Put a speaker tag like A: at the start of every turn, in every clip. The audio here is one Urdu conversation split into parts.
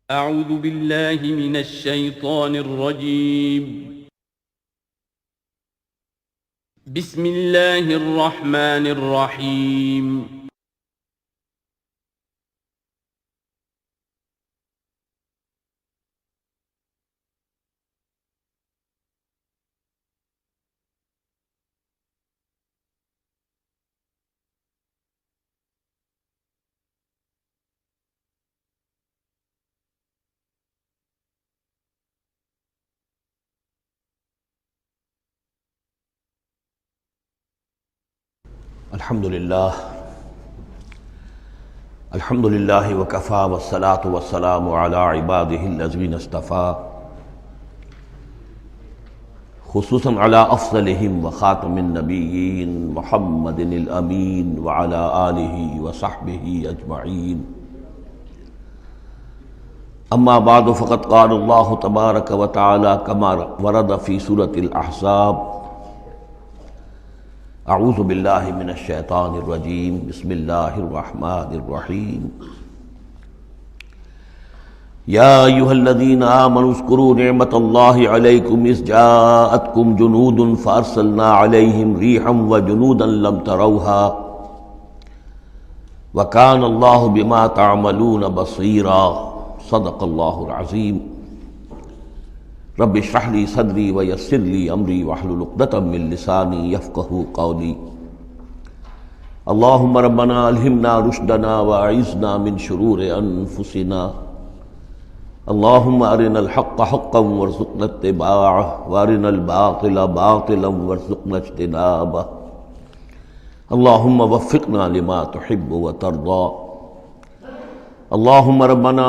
A: اعوذ باللہ من الشیطان الرجیم بسم اللہ الرحمن الرحیم
B: الحمدللہ وکفی والصلاة والسلام علی عبادہ الذین اصطفیٰ خصوصاً علی افضلہم وخاتم النبیین محمد الامین وعلی آلہ وصحبہ اجمعین اما بعد فقد قال اللہ تبارک وتعالی کما ورد فی سورۃ الاحزاب اعوذ باللہ من الشیطان الرجیم بسم اللہ الرحمن الرحیم یا ایہا الذین آمنوا اذکروا نعمت اللہ علیکم اذ جاءتکم جنود فارسلنا علیہم ریحا وجنودا لم تروها وکان اللہ بما تعملون بصیرا صدق اللہ العظیم رب اشرح لی صدری ویسر لی امری واحلل عقدۃ من لسانی یفقہوا قولی اللہم ربنا الہمنا رشدنا واعذنا من شرور انفسنا اللہم ارنا الحق حقا وارزقنا اتباعہ وارنا الباطل باطلا وارزقنا اجتنابہ اللہم وفقنا لما تحب وترضى اللہم ربنا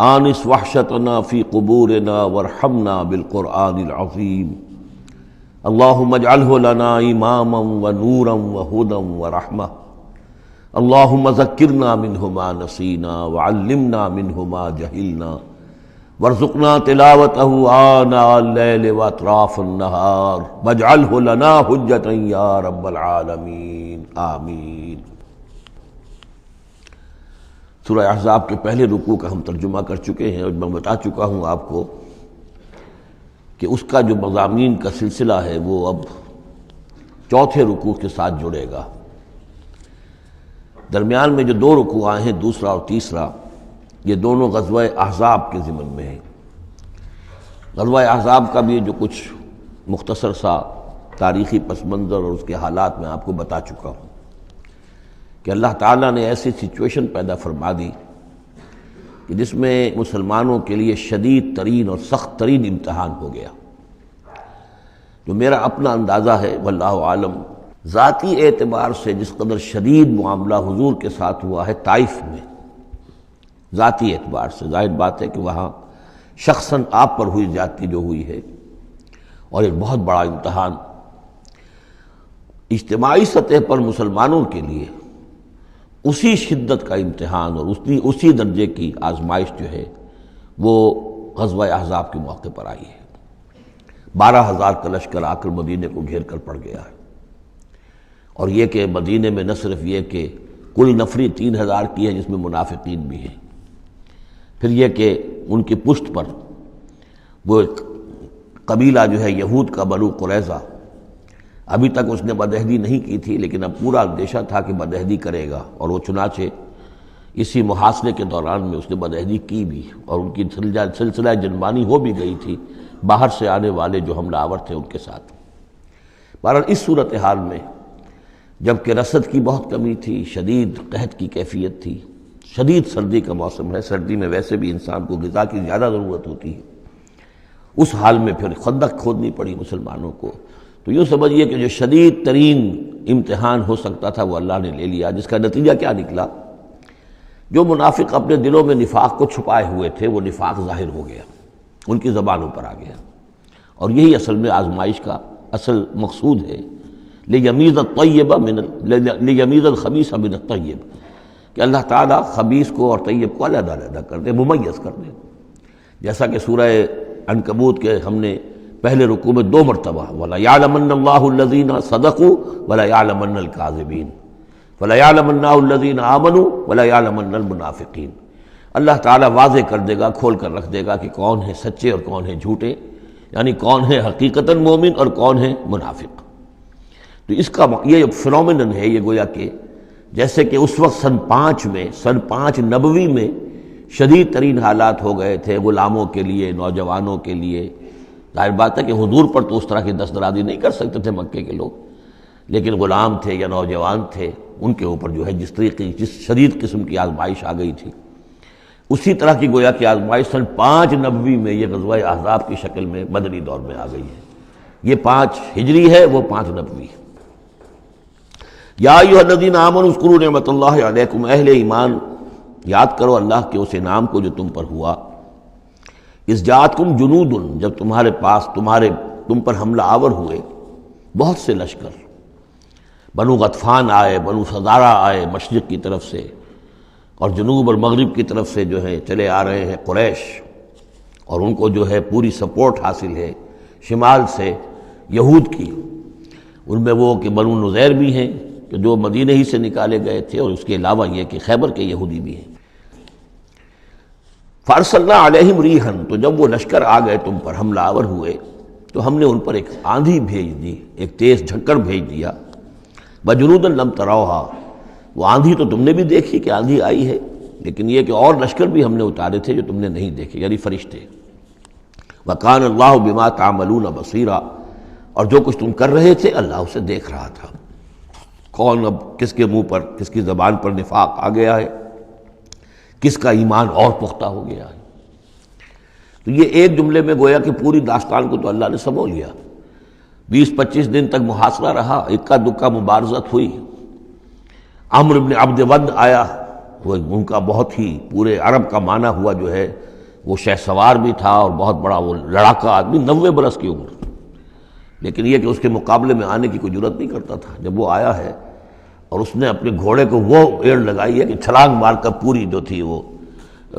B: آنس وحشتنا فی قبورنا وارحمنا بالقرآن العظیم اللہم اجعلہ لنا اماما ونورا وہدا ورحمہ اللہم ذکرنا منہ ما نسینا وعلمنا منہ ما جہلنا وارزقنا تلاوتہ آناء اللیل واطراف النہار واجعلہ لنا حجتا یا رب العالمین آمین۔ سورہ احزاب کے پہلے رکوع کا ہم ترجمہ کر چکے ہیں اور میں بتا چکا ہوں آپ کو کہ اس کا جو مضامین کا سلسلہ ہے وہ اب چوتھے رکوع کے ساتھ جڑے گا۔ درمیان میں جو دو رکوع آئے ہیں دوسرا اور تیسرا، یہ دونوں غزوہ احزاب کے ضمن میں ہیں۔ غزوہ احزاب کا بھی جو کچھ مختصر سا تاریخی پس منظر اور اس کے حالات میں آپ کو بتا چکا ہوں کہ اللہ تعالیٰ نے ایسی سچویشن پیدا فرما دی کہ جس میں مسلمانوں کے لیے شدید ترین اور سخت ترین امتحان ہو گیا۔ جو میرا اپنا اندازہ ہے واللہ عالم، ذاتی اعتبار سے جس قدر شدید معاملہ حضور کے ساتھ ہوا ہے طائف میں، ذاتی اعتبار سے ظاہر بات ہے کہ وہاں شخصاً آپ پر ہوئی زیادتی جو ہوئی ہے، اور ایک بہت بڑا امتحان اجتماعی سطح پر مسلمانوں کے لیے اسی شدت کا امتحان اور اسی درجے کی آزمائش جو ہے وہ غزوہ احزاب کے موقع پر آئی ہے۔ 12,000 کا لشکر آ کر مدینے کو گھیر کر پڑ گیا ہے، اور یہ کہ مدینے میں نہ صرف یہ کہ کل نفری 3,000 کی ہے جس میں منافقین بھی ہیں، پھر یہ کہ ان کی پشت پر وہ قبیلہ جو ہے یہود کا بنو قریظہ، ابھی تک اس نے بدعہدی نہیں کی تھی لیکن اب پورا اندیشہ تھا کہ بدعہدی کرے گا، اور وہ چنانچہ اسی محاصرے کے دوران میں اس نے بدعہدی کی بھی، اور ان کی سلسلہ جنبانی ہو بھی گئی تھی باہر سے آنے والے جو حملہ آور تھے ان کے ساتھ۔ بہرحال اس صورتحال میں جبکہ رسد کی بہت کمی تھی، شدید قحط کی کیفیت تھی، شدید سردی کا موسم ہے، سردی میں ویسے بھی انسان کو غذا کی زیادہ ضرورت ہوتی ہے، اس حال میں پھر خندق کھودنی پڑی مسلمانوں کو۔ تو یوں سمجھیے کہ جو شدید ترین امتحان ہو سکتا تھا وہ اللہ نے لے لیا، جس کا نتیجہ کیا نکلا؟ جو منافق اپنے دلوں میں نفاق کو چھپائے ہوئے تھے وہ نفاق ظاہر ہو گیا، ان کی زبانوں پر آ گیا، اور یہی اصل میں آزمائش کا اصل مقصود ہے، لیمیز الخبیث من الطیب، کہ اللہ تعالیٰ خبیث کو اور طیب کو علیحدہ علیحدہ کر دے، ممیز کر دے۔ جیسا کہ سورہ عنکبوت کے ہم نے پہلے رکوع میں 2 مرتبہ وَلَيَعْلَمَنَّ اللَّهُ الَّذِينَ صَدَقُوا وَلَيَعْلَمَنَّ الْكَاذِبِينَ وَلَيَعْلَمَنَّ الَّذِينَ آمَنُوا وَلَيَعْلَمَنَّ الْمُنَافِقِينَ۔ اللہ تعالیٰ واضح کر دے گا، کھول کر رکھ دے گا کہ کون ہیں سچے اور کون ہیں جھوٹے، یعنی کون ہے حقیقتاً مومن اور کون ہے منافق۔ تو اس کا یہ فنومینن ہے، یہ گویا کہ جیسے کہ اس وقت سن 5 نبوی میں شدید ترین حالات ہو گئے تھے غلاموں کے لیے، نوجوانوں کے لیے۔ ظاہر بات ہے کہ حضور پر تو اس طرح کی دست درازی نہیں کر سکتے تھے مکے کے لوگ، لیکن غلام تھے یا نوجوان تھے، ان کے اوپر جو ہے جس شدید قسم کی آزمائش آ گئی تھی، اسی طرح کی گویا کہ آزمائش سن 5 نبوی میں یہ غزوہ احزاب کی شکل میں مدنی دور میں آ گئی ہے۔ یہ 5 ہجری ہے، وہ 5 نبوی ہے۔ یا ایھا الذین آمنوا اذکروا نعمت اللہ علیکم، اہل ایمان یاد کرو اللہ کے اس انعام کو جو تم پر ہوا۔ اذ جاءتکم جنود، جب تم پر حملہ آور ہوئے بہت سے لشکر، بنو غطفان آئے، بنو فزارہ آئے مشرق کی طرف سے، اور جنوب اور مغرب کی طرف سے جو ہے چلے آ رہے ہیں قریش، اور ان کو جو ہے پوری سپورٹ حاصل ہے شمال سے یہود کی۔ ان میں وہ کہ بنو نذیر بھی ہیں کہ جو مدینہ ہی سے نکالے گئے تھے، اور اس کے علاوہ یہ کہ خیبر کے یہودی بھی ہیں۔ فارسلنا علیہم ریحا، تو جب وہ لشکر آ گئے تم پر حملہ آور ہوئے تو ہم نے ان پر ایک آندھی بھیج دی، ایک تیز جھکڑ بھیج دیا۔ وجنودا لم تروہا، وہ آندھی تو تم نے بھی دیکھی کہ آندھی آئی ہے، لیکن یہ کہ اور لشکر بھی ہم نے اتارے تھے جو تم نے نہیں دیکھے، یعنی فرشتے۔ وکان اللہ بما تعملون بصیرا، اور جو کچھ تم کر رہے تھے اللہ اسے دیکھ رہا تھا۔ کون اب کس کے منہ پر، کس کی زبان پر نفاق آ گیا ہے، کس کا ایمان اور پختہ ہو گیا ہے۔ تو یہ ایک جملے میں گویا کہ پوری داستان کو تو اللہ نے سمو لیا۔ 20-25 دن تک محاصرہ رہا، اکا دکا مبارزت ہوئی۔ عمرو بن عبد ود آیا، وہ ان کا بہت ہی پورے عرب کا معنی ہوا جو ہے، وہ شہ سوار بھی تھا اور بہت بڑا وہ لڑاکا آدمی، 90 برس کی عمر، لیکن یہ کہ اس کے مقابلے میں آنے کی کوئی جرت نہیں کرتا تھا۔ جب وہ آیا ہے اور اس نے اپنے گھوڑے کو وہ ایڑ لگائی ہے کہ چھلانگ مار کر پوری جو تھی وہ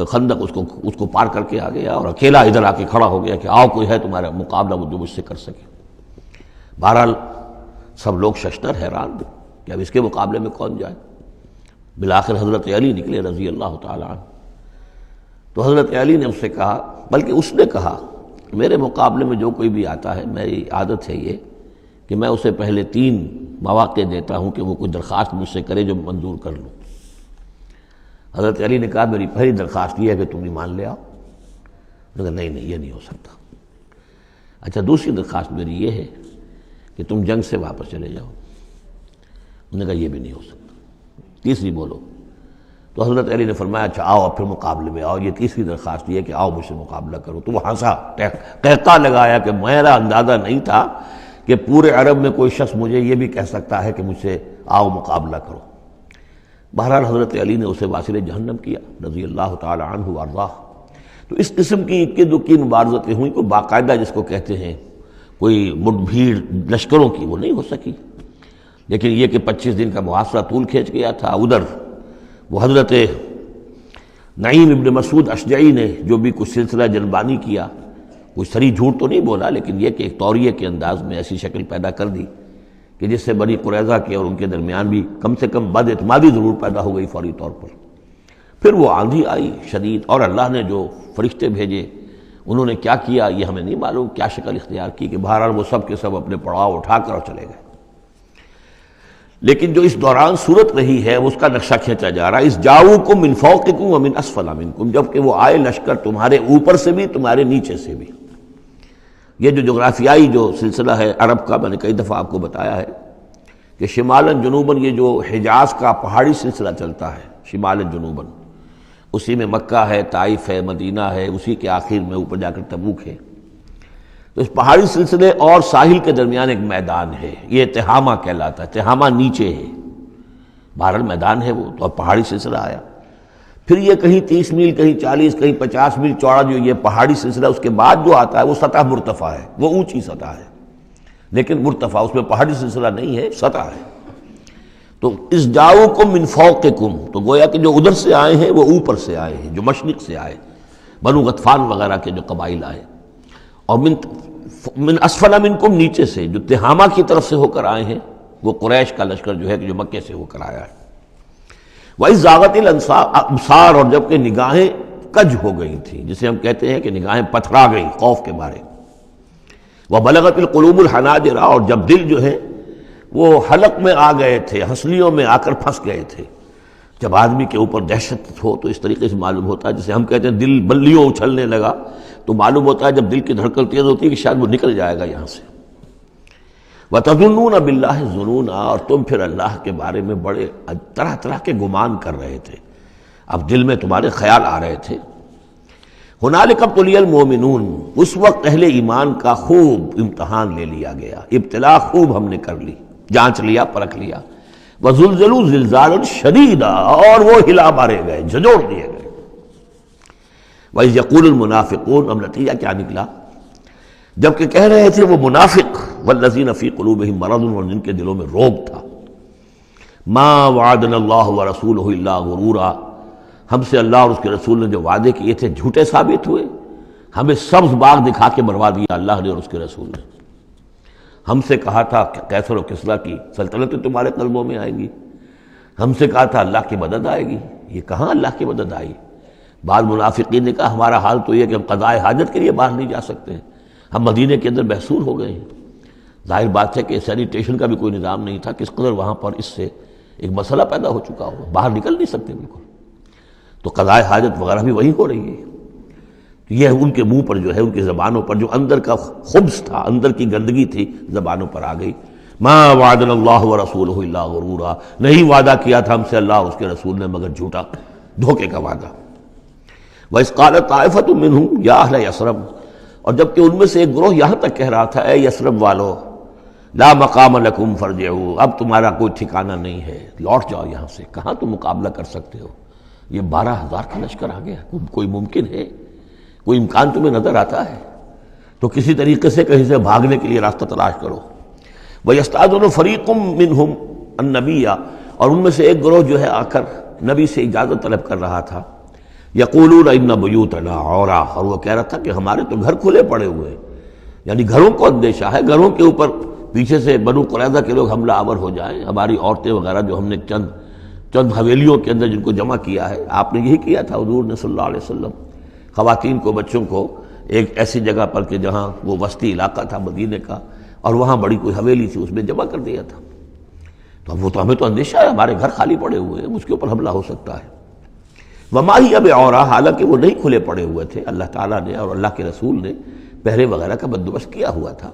B: خندق اس کو پار کر کے آ گیا، اور اکیلا ادھر آ کے کھڑا ہو گیا کہ آؤ کوئی ہے تمہارا مقابلہ جو مجھ سے کر سکے۔ بہرحال سب لوگ ششدر حیران کہ اب اس کے مقابلے میں کون جائے۔ بالآخر حضرت علی نکلے رضی اللہ تعالیٰ عنہ۔ تو حضرت علی نے اس سے کہا، بلکہ اس نے کہا میرے مقابلے میں جو کوئی بھی آتا ہے، میری عادت ہے یہ کہ میں اسے پہلے 3 مواقع دیتا ہوں کہ وہ کوئی درخواست مجھ سے کرے جو منظور کر لوں۔ حضرت علی نے کہا میری پہلی درخواست یہ ہے کہ تم ایمان لے آؤ۔ انہوں نے کہا نہیں یہ نہیں ہو سکتا۔ اچھا دوسری درخواست میری یہ ہے کہ تم جنگ سے واپس چلے جاؤ۔ انہوں نے کہا یہ بھی نہیں ہو سکتا۔ تیسری بولو۔ تو حضرت علی نے فرمایا اچھا آؤ اب پھر مقابلے میں آؤ، یہ تیسری درخواست یہ ہے کہ آؤ مجھ سے مقابلہ کرو۔ تو وہ ہنسا، قہقہ لگایا کہ میرا اندازہ نہیں تھا کہ پورے عرب میں کوئی شخص مجھے یہ بھی کہہ سکتا ہے کہ مجھ سے آؤ مقابلہ کرو۔ بہرحال حضرت علی نے اسے واصل جہنم کیا رضی اللہ تعالی عنہ وارضاہ۔ تو اس قسم کی اکی دکی مبارزتیں ہوئیں، کوئی باقاعدہ جس کو کہتے ہیں کوئی مٹ بھیڑ لشکروں کی وہ نہیں ہو سکی، لیکن یہ کہ 25 دن کا محاصرہ طول کھینچ گیا تھا۔ ادھر وہ حضرت نعیم ابن مسعود اشجعی نے جو بھی کچھ سلسلہ جلبانی کیا، کوئی سری جھوٹ تو نہیں بولا، لیکن یہ کہ ایک طوریے کے انداز میں ایسی شکل پیدا کر دی کہ جس سے بنی قریظہ کے اور ان کے درمیان بھی کم سے کم بد اعتمادی ضرور پیدا ہو گئی فوری طور پر۔ پھر وہ آندھی آئی شدید، اور اللہ نے جو فرشتے بھیجے انہوں نے کیا کیا یہ ہمیں نہیں معلوم، کیا شکل اختیار کی، کہ بہرحال وہ سب کے سب اپنے پڑاؤ اٹھا کر اور چلے گئے۔ لیکن جو اس دوران صورت رہی ہے اس کا نقشہ کھینچا جا رہا ہے۔ اس جاؤکم من فوقکم ومن اسفل منکم، جب کہ وہ آئے لشکر تمہارے اوپر سے بھی تمہارے نیچے سے بھی۔ یہ جو جغرافیائی جو سلسلہ ہے عرب کا، میں نے کئی دفعہ آپ کو بتایا ہے کہ شمالاً جنوباً یہ جو حجاز کا پہاڑی سلسلہ چلتا ہے شمالاً جنوباً، اسی میں مکہ ہے، طائف ہے، مدینہ ہے، اسی کے آخر میں اوپر جا کر تبوک ہے۔ تو اس پہاڑی سلسلے اور ساحل کے درمیان ایک میدان ہے، یہ تہامہ کہلاتا ہے۔ تہامہ نیچے ہے، بہرحال میدان ہے وہ، تو اب پہاڑی سلسلہ آیا۔ پھر یہ کہیں 30 میل، کہیں 40، کہیں 50 میل چوڑا جو یہ پہاڑی سلسلہ، اس کے بعد جو آتا ہے وہ سطح مرتفع ہے، وہ اونچی سطح ہے، لیکن مرتفع، اس میں پہاڑی سلسلہ نہیں ہے، سطح ہے۔ تو اس جاؤکم من فوقکم، تو گویا کہ جو ادھر سے آئے ہیں وہ اوپر سے آئے ہیں، جو مشرق سے آئے، بنو غطفان وغیرہ کے جو قبائل آئے، اور من اسفل منکم، نیچے سے جو تہامہ کی طرف سے ہو کر آئے ہیں وہ قریش کا لشکر جو ہے کہ جو مکے سے ہو کر آیا ہے۔ وَإِذْ زَاغَتِ الْأَبْصَارُ، اور جب کہ نگاہیں کج ہو گئی تھیں، جسے ہم کہتے ہیں کہ نگاہیں پتھرا گئیں خوف کے مارے. وَبَلَغَتِ الْقُلُوبُ الْحَنَاجِرَ، اور جب دل جو ہے وہ حلق میں آ گئے تھے، ہنسلیوں میں آ کر پھنس گئے تھے. جب آدمی کے اوپر دہشت ہو تو اس طریقے سے معلوم ہوتا ہے، جسے ہم کہتے ہیں دل بلیوں اچھلنے لگا، تو معلوم ہوتا ہے جب دل کی دھڑکن تیز ہوتی ہے کہ شاید وہ نکل جائے گا یہاں سے. وَتَظُنُّونَ بِاللَّهِ الظُّنُونَ، اور تم پھر اللہ کے بارے میں بڑے طرح طرح کے گمان کر رہے تھے، اب دل میں تمہارے خیال آ رہے تھے. ہنالک ابتلی المؤمنون، اس وقت اہل ایمان کا خوب امتحان لے لیا گیا، ابتلا خوب ہم نے کر لی، جانچ لیا، پرکھ لیا. وزلزلوا زلزالا شدیدا، اور وہ ہلا مارے گئے، جھنجھوڑ دیے گئے. وَإِذْ يَقُولُ الْمُنَافِقُونَ، اب نتیجہ کیا نکلا؟ جبکہ کہہ رہے تھے وہ منافق، والذین فی قلوبہم مرض، اور جن کے دلوں میں روگ تھا، ما وعدنا اللہ ورسولہ الا غرورا، ہم سے اللہ اور اس کے رسول نے جو وعدے کیے تھے جھوٹے ثابت ہوئے، ہمیں سبز باغ دکھا کے مروا دیا اللہ نے اور اس کے رسول نے. ہم سے کہا تھا قیصر و کسریٰ کی سلطنتیں تمہارے قلبوں میں آئیں گی، ہم سے کہا تھا اللہ کی مدد آئے گی، یہ کہاں اللہ کی مدد آئی. بعض منافقین نے کہا ہمارا حال تو یہ کہ ہم قضاء حاجت کے لیے باہر نہیں جا سکتے ہیں، ہم مدینے کے اندر محصور ہو گئے ہیں. ظاہر بات ہے کہ سینیٹیشن کا بھی کوئی نظام نہیں تھا، کس قدر وہاں پر اس سے ایک مسئلہ پیدا ہو چکا ہو، باہر نکل نہیں سکتے بالکل، تو قضاء حاجت وغیرہ بھی وہی ہو رہی ہے. یہ ان کے منہ پر جو ہے، ان کی زبانوں پر جو اندر کا خبث تھا، اندر کی گندگی تھی، زبانوں پر آ گئی. ما وعدنا اللہ ورسولہ الا غرورا، نہیں وعدہ کیا تھا ہم سے اللہ اور اس کے رسول نے مگر جھوٹا، دھوکے کا وعدہ. وَإِذْ قَالَتْ طَائِفَةٌ مِّنْهُمْ يَا أَهْلَ يَثْرِبَ، اور جبکہ ان میں سے ایک گروہ یہاں تک کہہ رہا تھا اے یثرب والو، لا مقام لکم فارجعوا، اب تمہارا کوئی ٹھکانہ نہیں ہے، لوٹ جاؤ یہاں سے، کہاں تم مقابلہ کر سکتے ہو، یہ 12,000 کا لشکر آ گیا، کوئی ممکن ہے، کوئی امکان تمہیں نظر آتا ہے؟ تو کسی طریقے سے کہیں سے بھاگنے کے لیے راستہ تلاش کرو. وَيَسْتَأْذِنُ فَرِيقٌ مِّنْهُمْ النَّبِيَّ، اور ان میں سے ایک گروہ جو ہے آ کر نبی سے اجازت طلب کر رہا تھا. یقولون ان بیوتنا عورا، اور وہ کہہ رہا تھا کہ ہمارے تو گھر کھلے پڑے ہوئے ہیں، یعنی گھروں کو اندیشہ ہے، گھروں کے اوپر پیچھے سے بنو قریظہ کے لوگ حملہ آور ہو جائیں، ہماری عورتیں وغیرہ جو ہم نے چند حویلیوں کے اندر جن کو جمع کیا ہے. آپ نے یہی کیا تھا حضور نے صلی اللہ علیہ وسلم، خواتین کو، بچوں کو ایک ایسی جگہ پر کہ جہاں وہ وسطی علاقہ تھا مدینے کا، اور وہاں بڑی کوئی حویلی تھی، اس میں جمع کر دیا تھا. تو اب وہ تو ہمیں تو اندیشہ ہے، ہمارے گھر خالی پڑے ہوئے ہیں، اس کے اوپر حملہ ہو سکتا ہے. وما ہی اب عورا، حالانکہ وہ نہیں کھلے پڑے ہوئے تھے، اللہ تعالیٰ نے اور اللہ کے رسول نے پہرے وغیرہ کا بندوبست کیا ہوا تھا.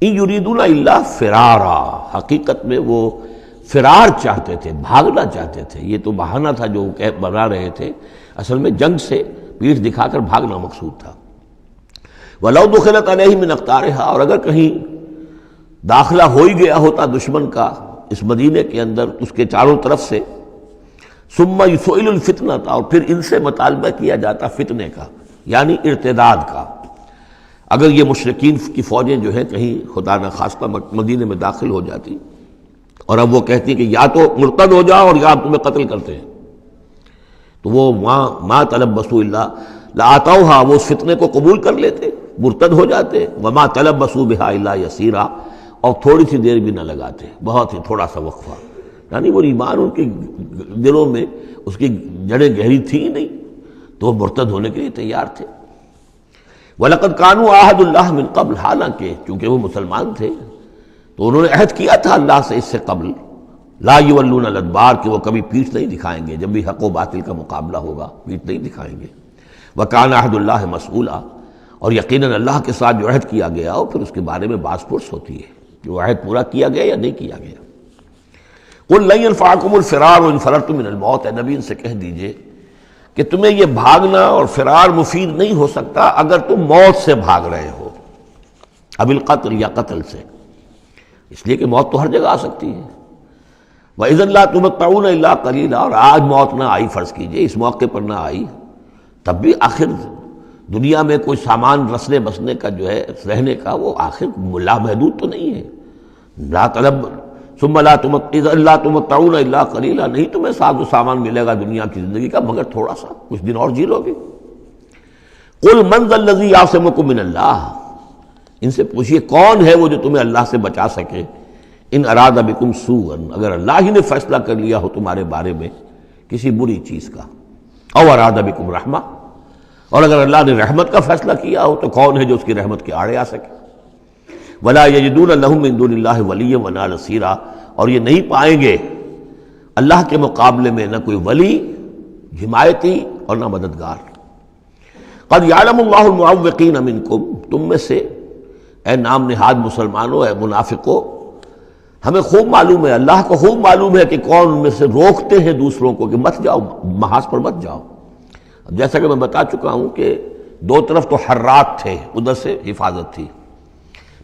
B: ان یریدون الا فرارا، حقیقت میں وہ فرار چاہتے تھے، بھاگنا چاہتے تھے. یہ تو بہانہ تھا جو بنا رہے تھے، اصل میں جنگ سے پیٹھ دکھا کر بھاگنا مقصود تھا. وَلَوْ دُخِلَتْ عَلَيْهِمْ مِنْ أَقْطَارِهَا، اور اگر کہیں داخلہ ہو ہی گیا ہوتا دشمن کا اس مدینے کے اندر اس کے چاروں طرف سے، ثُمَّ يُسْئِلُ الْفِتْنَةَ، اور پھر ان سے مطالبہ کیا جاتا فتنے کا، یعنی ارتداد کا. اگر یہ مشرکین کی فوجیں جو ہیں کہیں خدا نخواستہ مدینے میں داخل ہو جاتی اور اب وہ کہتی کہ یا تو مرتد ہو جاؤ اور یا تمہیں قتل کرتے ہیں، تو وہ ما تلبسوا الا لآتوها، وہ اس فتنے کو قبول کر لیتے، مرتد ہو جاتے. وما تلبسوا بها الا یسیرا، اور تھوڑی سی دیر بھی نہ لگاتے، بہت ہی تھوڑا سا وقفہ. یعنی وہ ایمان ان کے دلوں میں اس کی جڑیں گہری تھی ہی نہیں، تو وہ مرتد ہونے کے لیے تیار تھے. وَلَقَدْ كَانُوا عَاهَدُوا اللَّهِ مِنْ قَبْلُ، حالانکہ چونکہ وہ مسلمان تھے تو انہوں نے عہد کیا تھا اللہ سے اس سے قبل، لا يولون الادبار، کہ وہ کبھی پیٹھ نہیں دکھائیں گے، جب بھی حق و باطل کا مقابلہ ہوگا پیٹھ نہیں دکھائیں گے. وَكَانَ عَهْدُ اللَّهِ مَسْئُولًا، اور یقیناً اللہ کے ساتھ جو عہد کیا گیا اور پھر اس کے بارے میں باز پرس ہوتی ہے کہ وہ عہد پورا کیا گیا یا نہیں کیا گیا. قُلْ لَن يَنْفَعَكُمُ الْفِرَارُ إِنْ فَرَرْتُم مِّنَ الْمَوْتِ، اے نبی ان سے کہہ دیجئے کہ تمہیں یہ بھاگنا اور فرار مفید نہیں ہو سکتا اگر تم موت سے بھاگ رہے ہو، اب القتل یا قتل سے، اس لیے کہ موت تو ہر جگہ آ سکتی ہے. وَإِذًا لَا تُمَتَّعُونَ إِلَّا قَلِيلًا، اور آج موت نہ آئی، فرض کیجئے اس موقع پر نہ آئی، تب بھی آخر دنیا میں کوئی سامان رسنے بسنے کا جو ہے رہنے کا وہ آخر لامحدود تو نہیں ہے. لا طلب ثم لا تمتعون الا قلیلا، نہیں تمہیں ساز و سامان ملے گا دنیا کی زندگی کا مگر تھوڑا سا، کچھ دن اور جی لو گے. قل من ذا الذی یعصمکم من اللہ، ان سے پوچھئے کون ہے وہ جو تمہیں اللہ سے بچا سکے. ان اراد بکم سوءا، اگر اللہ ہی نے فیصلہ کر لیا ہو تمہارے بارے میں کسی بری چیز کا، او اراد بکم رحمہ، اور اگر اللہ نے رحمت کا فیصلہ کیا ہو تو کون ہے جو اس کی رحمت کے آڑے آ سکے؟ ولا یجدون لهم من دون اللہ ولیا ولا نصیرا، اور یہ نہیں پائیں گے اللہ کے مقابلے میں نہ کوئی ولی، حمایتی اور نہ مددگار۔ قد یعلم اللہ المعوقین منکم، تم میں سے اے نام نہاد مسلمانوں، اے منافقوں، ہمیں خوب معلوم ہے، اللہ کو خوب معلوم ہے کہ کون ان میں سے روکتے ہیں دوسروں کو کہ مت جاؤ، محاذ پر مت جاؤ۔ جیسا کہ میں بتا چکا ہوں کہ دو طرف تو حرات تھے، ادھر سے حفاظت تھی،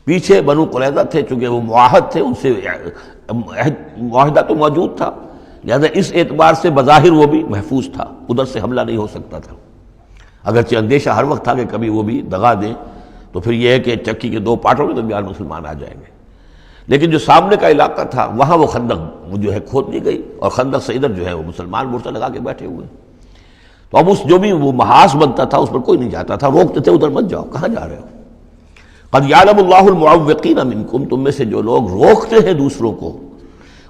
B: پیچھے بنو قریظہ تھے، چونکہ وہ معاہد تھے، ان سے معاہدہ تو موجود تھا، لہذا اس اعتبار سے بظاہر وہ بھی محفوظ تھا، ادھر سے حملہ نہیں ہو سکتا تھا، اگرچہ اندیشہ ہر وقت تھا کہ کبھی وہ بھی دغا دیں تو پھر یہ ہے کہ چکی کے دو پارٹوں کے درمیان مسلمان آ جائیں گے۔ لیکن جو سامنے کا علاقہ تھا وہاں وہ خندق جو ہے کھود دی گئی، اور خندق سے ادھر جو ہے وہ مسلمان مورچہ لگا کے بیٹھے ہوئے، تو اب اس جو بھی وہ محاذ بنتا تھا اس پر کوئی نہیں جاتا تھا، روکتے تھے ادھر مت جاؤ، کہاں جا رہے ہو؟ قد یعلم اللہ المعوقین منکم، تم میں سے جو لوگ روکتے ہیں دوسروں کو،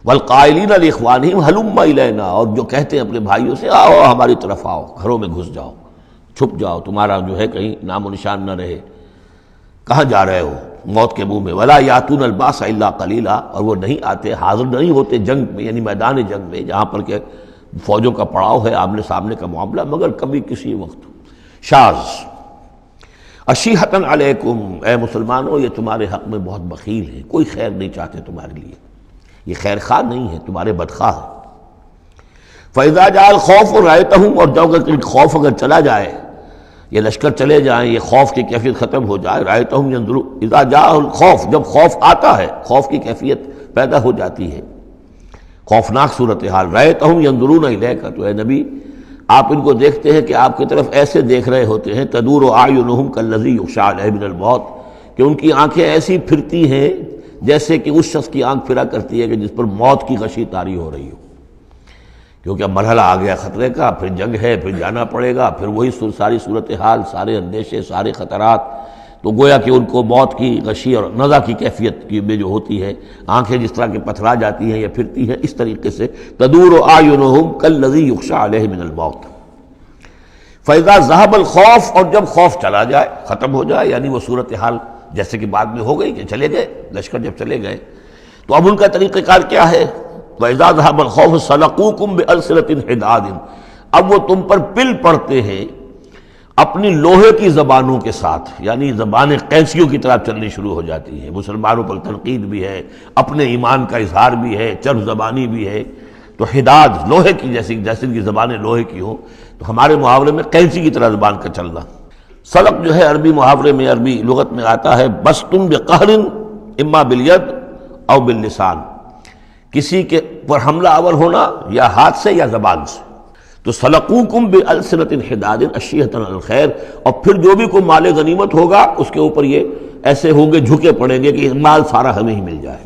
B: والقائلین لاخوانہم ہلم الینا، اور جو کہتے ہیں اپنے بھائیوں سے آؤ ہماری طرف آؤ، گھروں میں گھس جاؤ، چھپ جاؤ، تمہارا جو ہے کہیں نام و نشان نہ رہے، کہاں جا رہے ہو موت کے منہ میں۔ ولا یاتون الباس الا قلیلا، اور وہ نہیں آتے، حاضر نہیں ہوتے جنگ میں، یعنی میدان جنگ میں جہاں پر کہ فوجوں کا پڑاؤ ہے، آمنے سامنے کا معاملہ، مگر کبھی کسی وقت۔ شاذ اشیحۃ علیکم، اے مسلمانوں یہ تمہارے حق میں بہت بخیل ہے، کوئی خیر نہیں چاہتے تمہارے لیے، یہ خیر خواہ نہیں ہے، تمہارے بدخواہ ہے۔ فَإِذَا جَاءَ الْخَوْفُ رَأَيْتَهُمْ، اور جب خوف اگر چلا جائے، یہ لشکر چلے جائیں، یہ خوف کی کیفیت ختم ہو جائے، رأيتهم ينظرون، اذا جاء الخوف، جب خوف آتا ہے، خوف کی کیفیت پیدا ہو جاتی ہے، خوفناک صورتحال، رأيتهم ينظرون إليك، تو اے نبی آپ ان کو دیکھتے ہیں کہ آپ کی طرف ایسے دیکھ رہے ہوتے ہیں، تدور اعینہم کالذی یغشی علیہ من الموت، کہ ان کی آنکھیں ایسی پھرتی ہیں جیسے کہ اس شخص کی آنکھ پھرا کرتی ہے کہ جس پر موت کی غشی طاری ہو رہی ہو، کیونکہ اب مرحلہ آ گیا خطرے کا، پھر جنگ ہے، پھر جانا پڑے گا، پھر وہی ساری صورتحال، سارے اندیشے، سارے خطرات، تو گویا کہ ان کو موت کی غشی اور نزع کی کیفیت کی میں جو ہوتی ہے، آنکھیں جس طرح کے پتھرا جاتی ہیں یا پھرتی ہیں، اس طریقے سے تدور اعینہم کالذی یغشی علیہ من الموت۔ فاذا ذهب الخوف، اور جب خوف چلا جائے، ختم ہو جائے، یعنی وہ صورتحال جیسے کہ بعد میں ہو گئی کہ چلے گئے لشکر، جب چلے گئے تو اب ان کا طریقہ کار کیا ہے؟ وَإِذَا ذَهَبَ الْخَوْفُ سَلَقُوكُمْ بِأَلْسِنَةٍ حِدَادٍ، اب وہ تم پر پل پڑتے ہیں اپنی لوہے کی زبانوں کے ساتھ، یعنی زبانیں قینچیوں کی طرح چلنی شروع ہو جاتی ہیں، مسلمانوں پر تنقید بھی ہے، اپنے ایمان کا اظہار بھی ہے، چرب زبانی بھی ہے، تو حداد لوہے کی، جیسے کی زبانیں لوہے کی ہوں، تو ہمارے محاورے میں قینچی کی طرح زبان کا چلنا۔ سلق جو ہے عربی محاورے میں، عربی لغت میں آتا ہے بسطن بقہر اما بالید او باللسان، کسی کے پر حملہ آور ہونا یا ہاتھ سے یا زبان سے۔ تو سلقوکم بألسنۃ حداد اشیحۃ علی الخیر، اور پھر جو بھی کوئی مال غنیمت ہوگا اس کے اوپر یہ ایسے ہوں گے، جھکے پڑیں گے کہ مال سارا ہمیں ہی مل جائے۔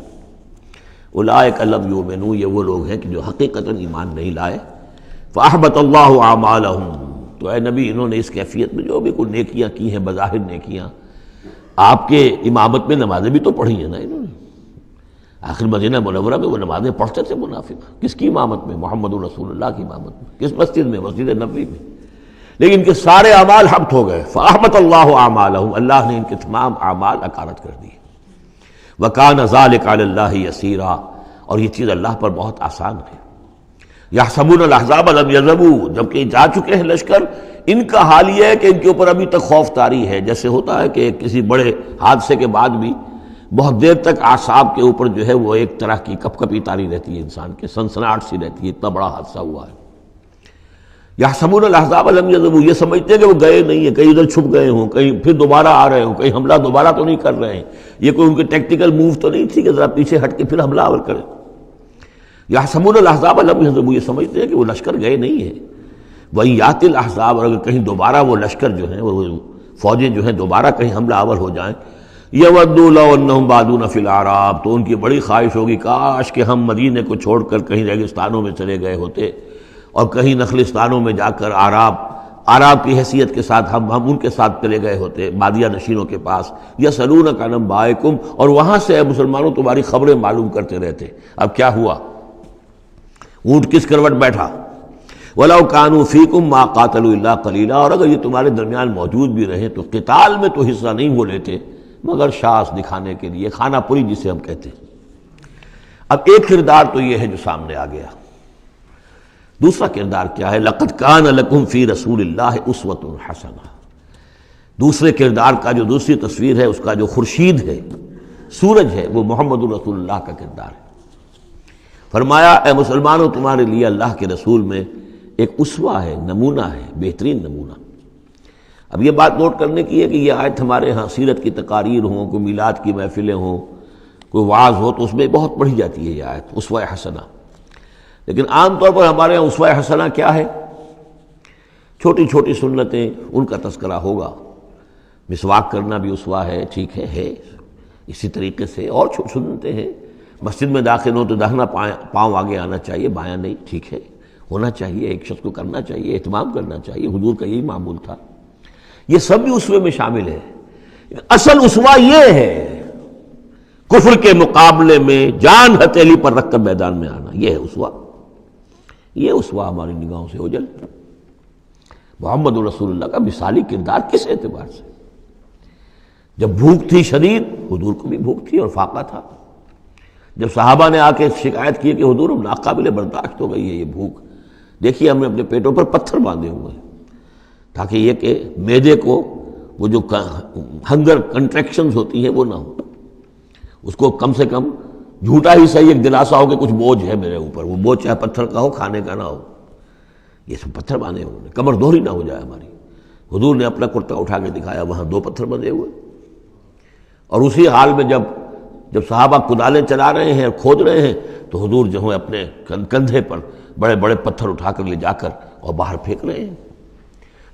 B: اولئک لم یؤمنوا، یہ وہ لوگ ہیں کہ جو حقیقتاً ایمان نہیں لائے۔ فاحبط اللہ اعمالہم، تو اے نبی انہوں نے اس کیفیت میں جو بھی کوئی نیکیاں کی ہیں، بظاہر نیکیاں، آپ کے امامت میں نمازیں بھی تو پڑھی ہیں نا انہوں نے، آخر مدینہ منورہ میں وہ نمازیں پڑھتے تھے منافق، کس کی امامت میں؟ محمد رسول اللہ کی امامت میں، کس مسجد میں؟ مسجد نبوی میں، لیکن ان کے سارے اعمال حبط ہو گئے۔ فاحبط اللہ اعمالہم، اللہ نے ان کے تمام اعمال اکارت کر دیے۔ وکان ذلک علی اللہ یسیرا، اور یہ چیز اللہ پر بہت آسان ہے۔ یحسبون الاحزاب لم یذهبوا، جبکہ جا چکے ہیں لشکر، ان کا حال یہ ہے کہ ان کے اوپر ابھی تک خوف طاری ہے، جیسے ہوتا ہے کہ کسی بڑے حادثے کے بعد بھی بہت دیر تک اعصاب کے اوپر جو ہے وہ ایک طرح کی کپ کپی طاری رہتی ہے، انسان کے سنسناہٹ سی رہتی ہے، اتنا بڑا حادثہ ہوا ہے۔ یحسبون الاحزاب لم یذهبوا، یہ سمجھتے ہیں کہ وہ گئے نہیں ہیں، کہیں ادھر چھپ گئے ہوں، کہیں پھر دوبارہ آ رہے ہوں، کہیں حملہ دوبارہ تو نہیں کر رہے ہیں، یہ کوئی ان کی ٹیکٹیکل موو تو نہیں تھی کہ ذرا پیچھے ہٹ کے پھر حملہ آور کریں۔ یحسبون الاحزاب لم یذهبوا، یہ سمجھتے ہیں کہ وہ لشکر گئے نہیں ہیں۔ وَإِن یأتی الاحزاب، اور اگر کہیں دوبارہ وہ لشکر جو ہیں، وہ فوجیں جو ہیں دوبارہ کہیں حملہ آور ہو جائیں، یودوا لو انہم بادون فی الاعراب، تو ان کی بڑی خواہش ہوگی کاش کہ ہم مدینے کو چھوڑ کر کہیں ریگستانوں میں چلے گئے ہوتے، اور کہیں نخلستانوں میں جا کر آراب کی حیثیت کے ساتھ ہم ان کے ساتھ چلے گئے ہوتے، بادیہ نشینوں کے پاس۔ یسألونک عن انبائکم، اور وہاں سے اے مسلمانوں تمہاری خبریں معلوم کرتے رہتے، اب کیا ہوا، اونٹ کس کروٹ بیٹھا۔ وَلَوْ كَانُوا فِيكُمْ مَا قَاتَلُوا إِلَّا قَلِيلًا، اور اگر یہ تمہارے درمیان موجود بھی رہے تو قتال میں تو حصہ نہیں وہ لیتے مگر شاس دکھانے کے لیے، خانہ پوری جسے ہم کہتے ہیں۔ اب ایک کردار تو یہ ہے جو سامنے آ گیا، دوسرا کردار کیا ہے؟ لَقَدْ كَانَ لَكُمْ فِي رَسُولِ اللَّهِ أُسْوَةٌ حَسَنَةٌ۔ دوسرے کردار کا جو دوسری تصویر ہے، اس کا جو خورشید ہے، سورج ہے، وہ محمد رسول اللہ کا کردار ہے۔ فرمایا اے مسلمانوں، تمہارے لیے اللہ کے رسول میں ایک اسوہ ہے، نمونہ ہے، بہترین نمونہ۔ اب یہ بات نوٹ کرنے کی ہے کہ یہ آیت ہمارے ہاں سیرت کی تقاریر ہوں، کوئی میلاد کی محفلیں ہوں، کوئی وعظ ہو تو اس میں بہت پڑھی جاتی ہے یہ آیت اسوہ حسنہ، لیکن عام طور پر ہمارے ہاں اسوہ حسنہ کیا ہے؟ چھوٹی چھوٹی سنتیں، ان کا تذکرہ ہوگا۔ مسواک کرنا بھی اسوہ ہے، ٹھیک ہے، اسی طریقے سے اور سنتیں ہیں۔ مسجد میں داخل ہو تو داہنا پاؤں آگے آنا چاہیے، بایاں نہیں، ٹھیک ہے، ہونا چاہیے، ایک شخص کو کرنا چاہیے، اہتمام کرنا چاہیے، حضور کا یہی معمول تھا۔ یہ سب بھی اسوے میں شامل ہے۔ اصل اسوہ یہ ہے کفر کے مقابلے میں جان ہتھیلی پر رکھ کر میدان میں آنا، یہ ہے اسوہ۔ یہ اسوہ ہماری نگاہوں سے اوجھل۔ محمد رسول اللہ کا مثالی کردار کس اعتبار سے؟ جب بھوک تھی شدید، حضور کو بھی بھوک تھی اور فاقہ تھا۔ جب صحابہ نے آ کے شکایت کی کہ حضور ہم ناقابل برداشت ہو گئی ہے یہ بھوک، دیکھیے ہم نے اپنے پیٹوں پر پتھر باندھے ہوئے ہیں تاکہ یہ کہ معدے کو وہ جو ہنگر کنٹریکشنز ہوتی ہیں وہ نہ ہو، اس کو کم سے کم جھوٹا ہی صحیح ایک دلاسا ہو کہ کچھ بوجھ ہے میرے اوپر، وہ بوجھ چاہے پتھر کا ہو، کھانے کا نہ ہو۔ یہ سب پتھر باندھے ہوئے، کمر دوہری نہ ہو جائے ہماری۔ حضور نے اپنا کرتا اٹھا کے دکھایا، وہاں 2 پتھر بندھے ہوئے، اور اسی حال میں جب صحابہ کدالیں چلا رہے ہیں اور کھود رہے ہیں تو حضور جو ہے اپنے کندھے پر بڑے بڑے پتھر اٹھا کر لے جا کر اور باہر پھینک رہے ہیں۔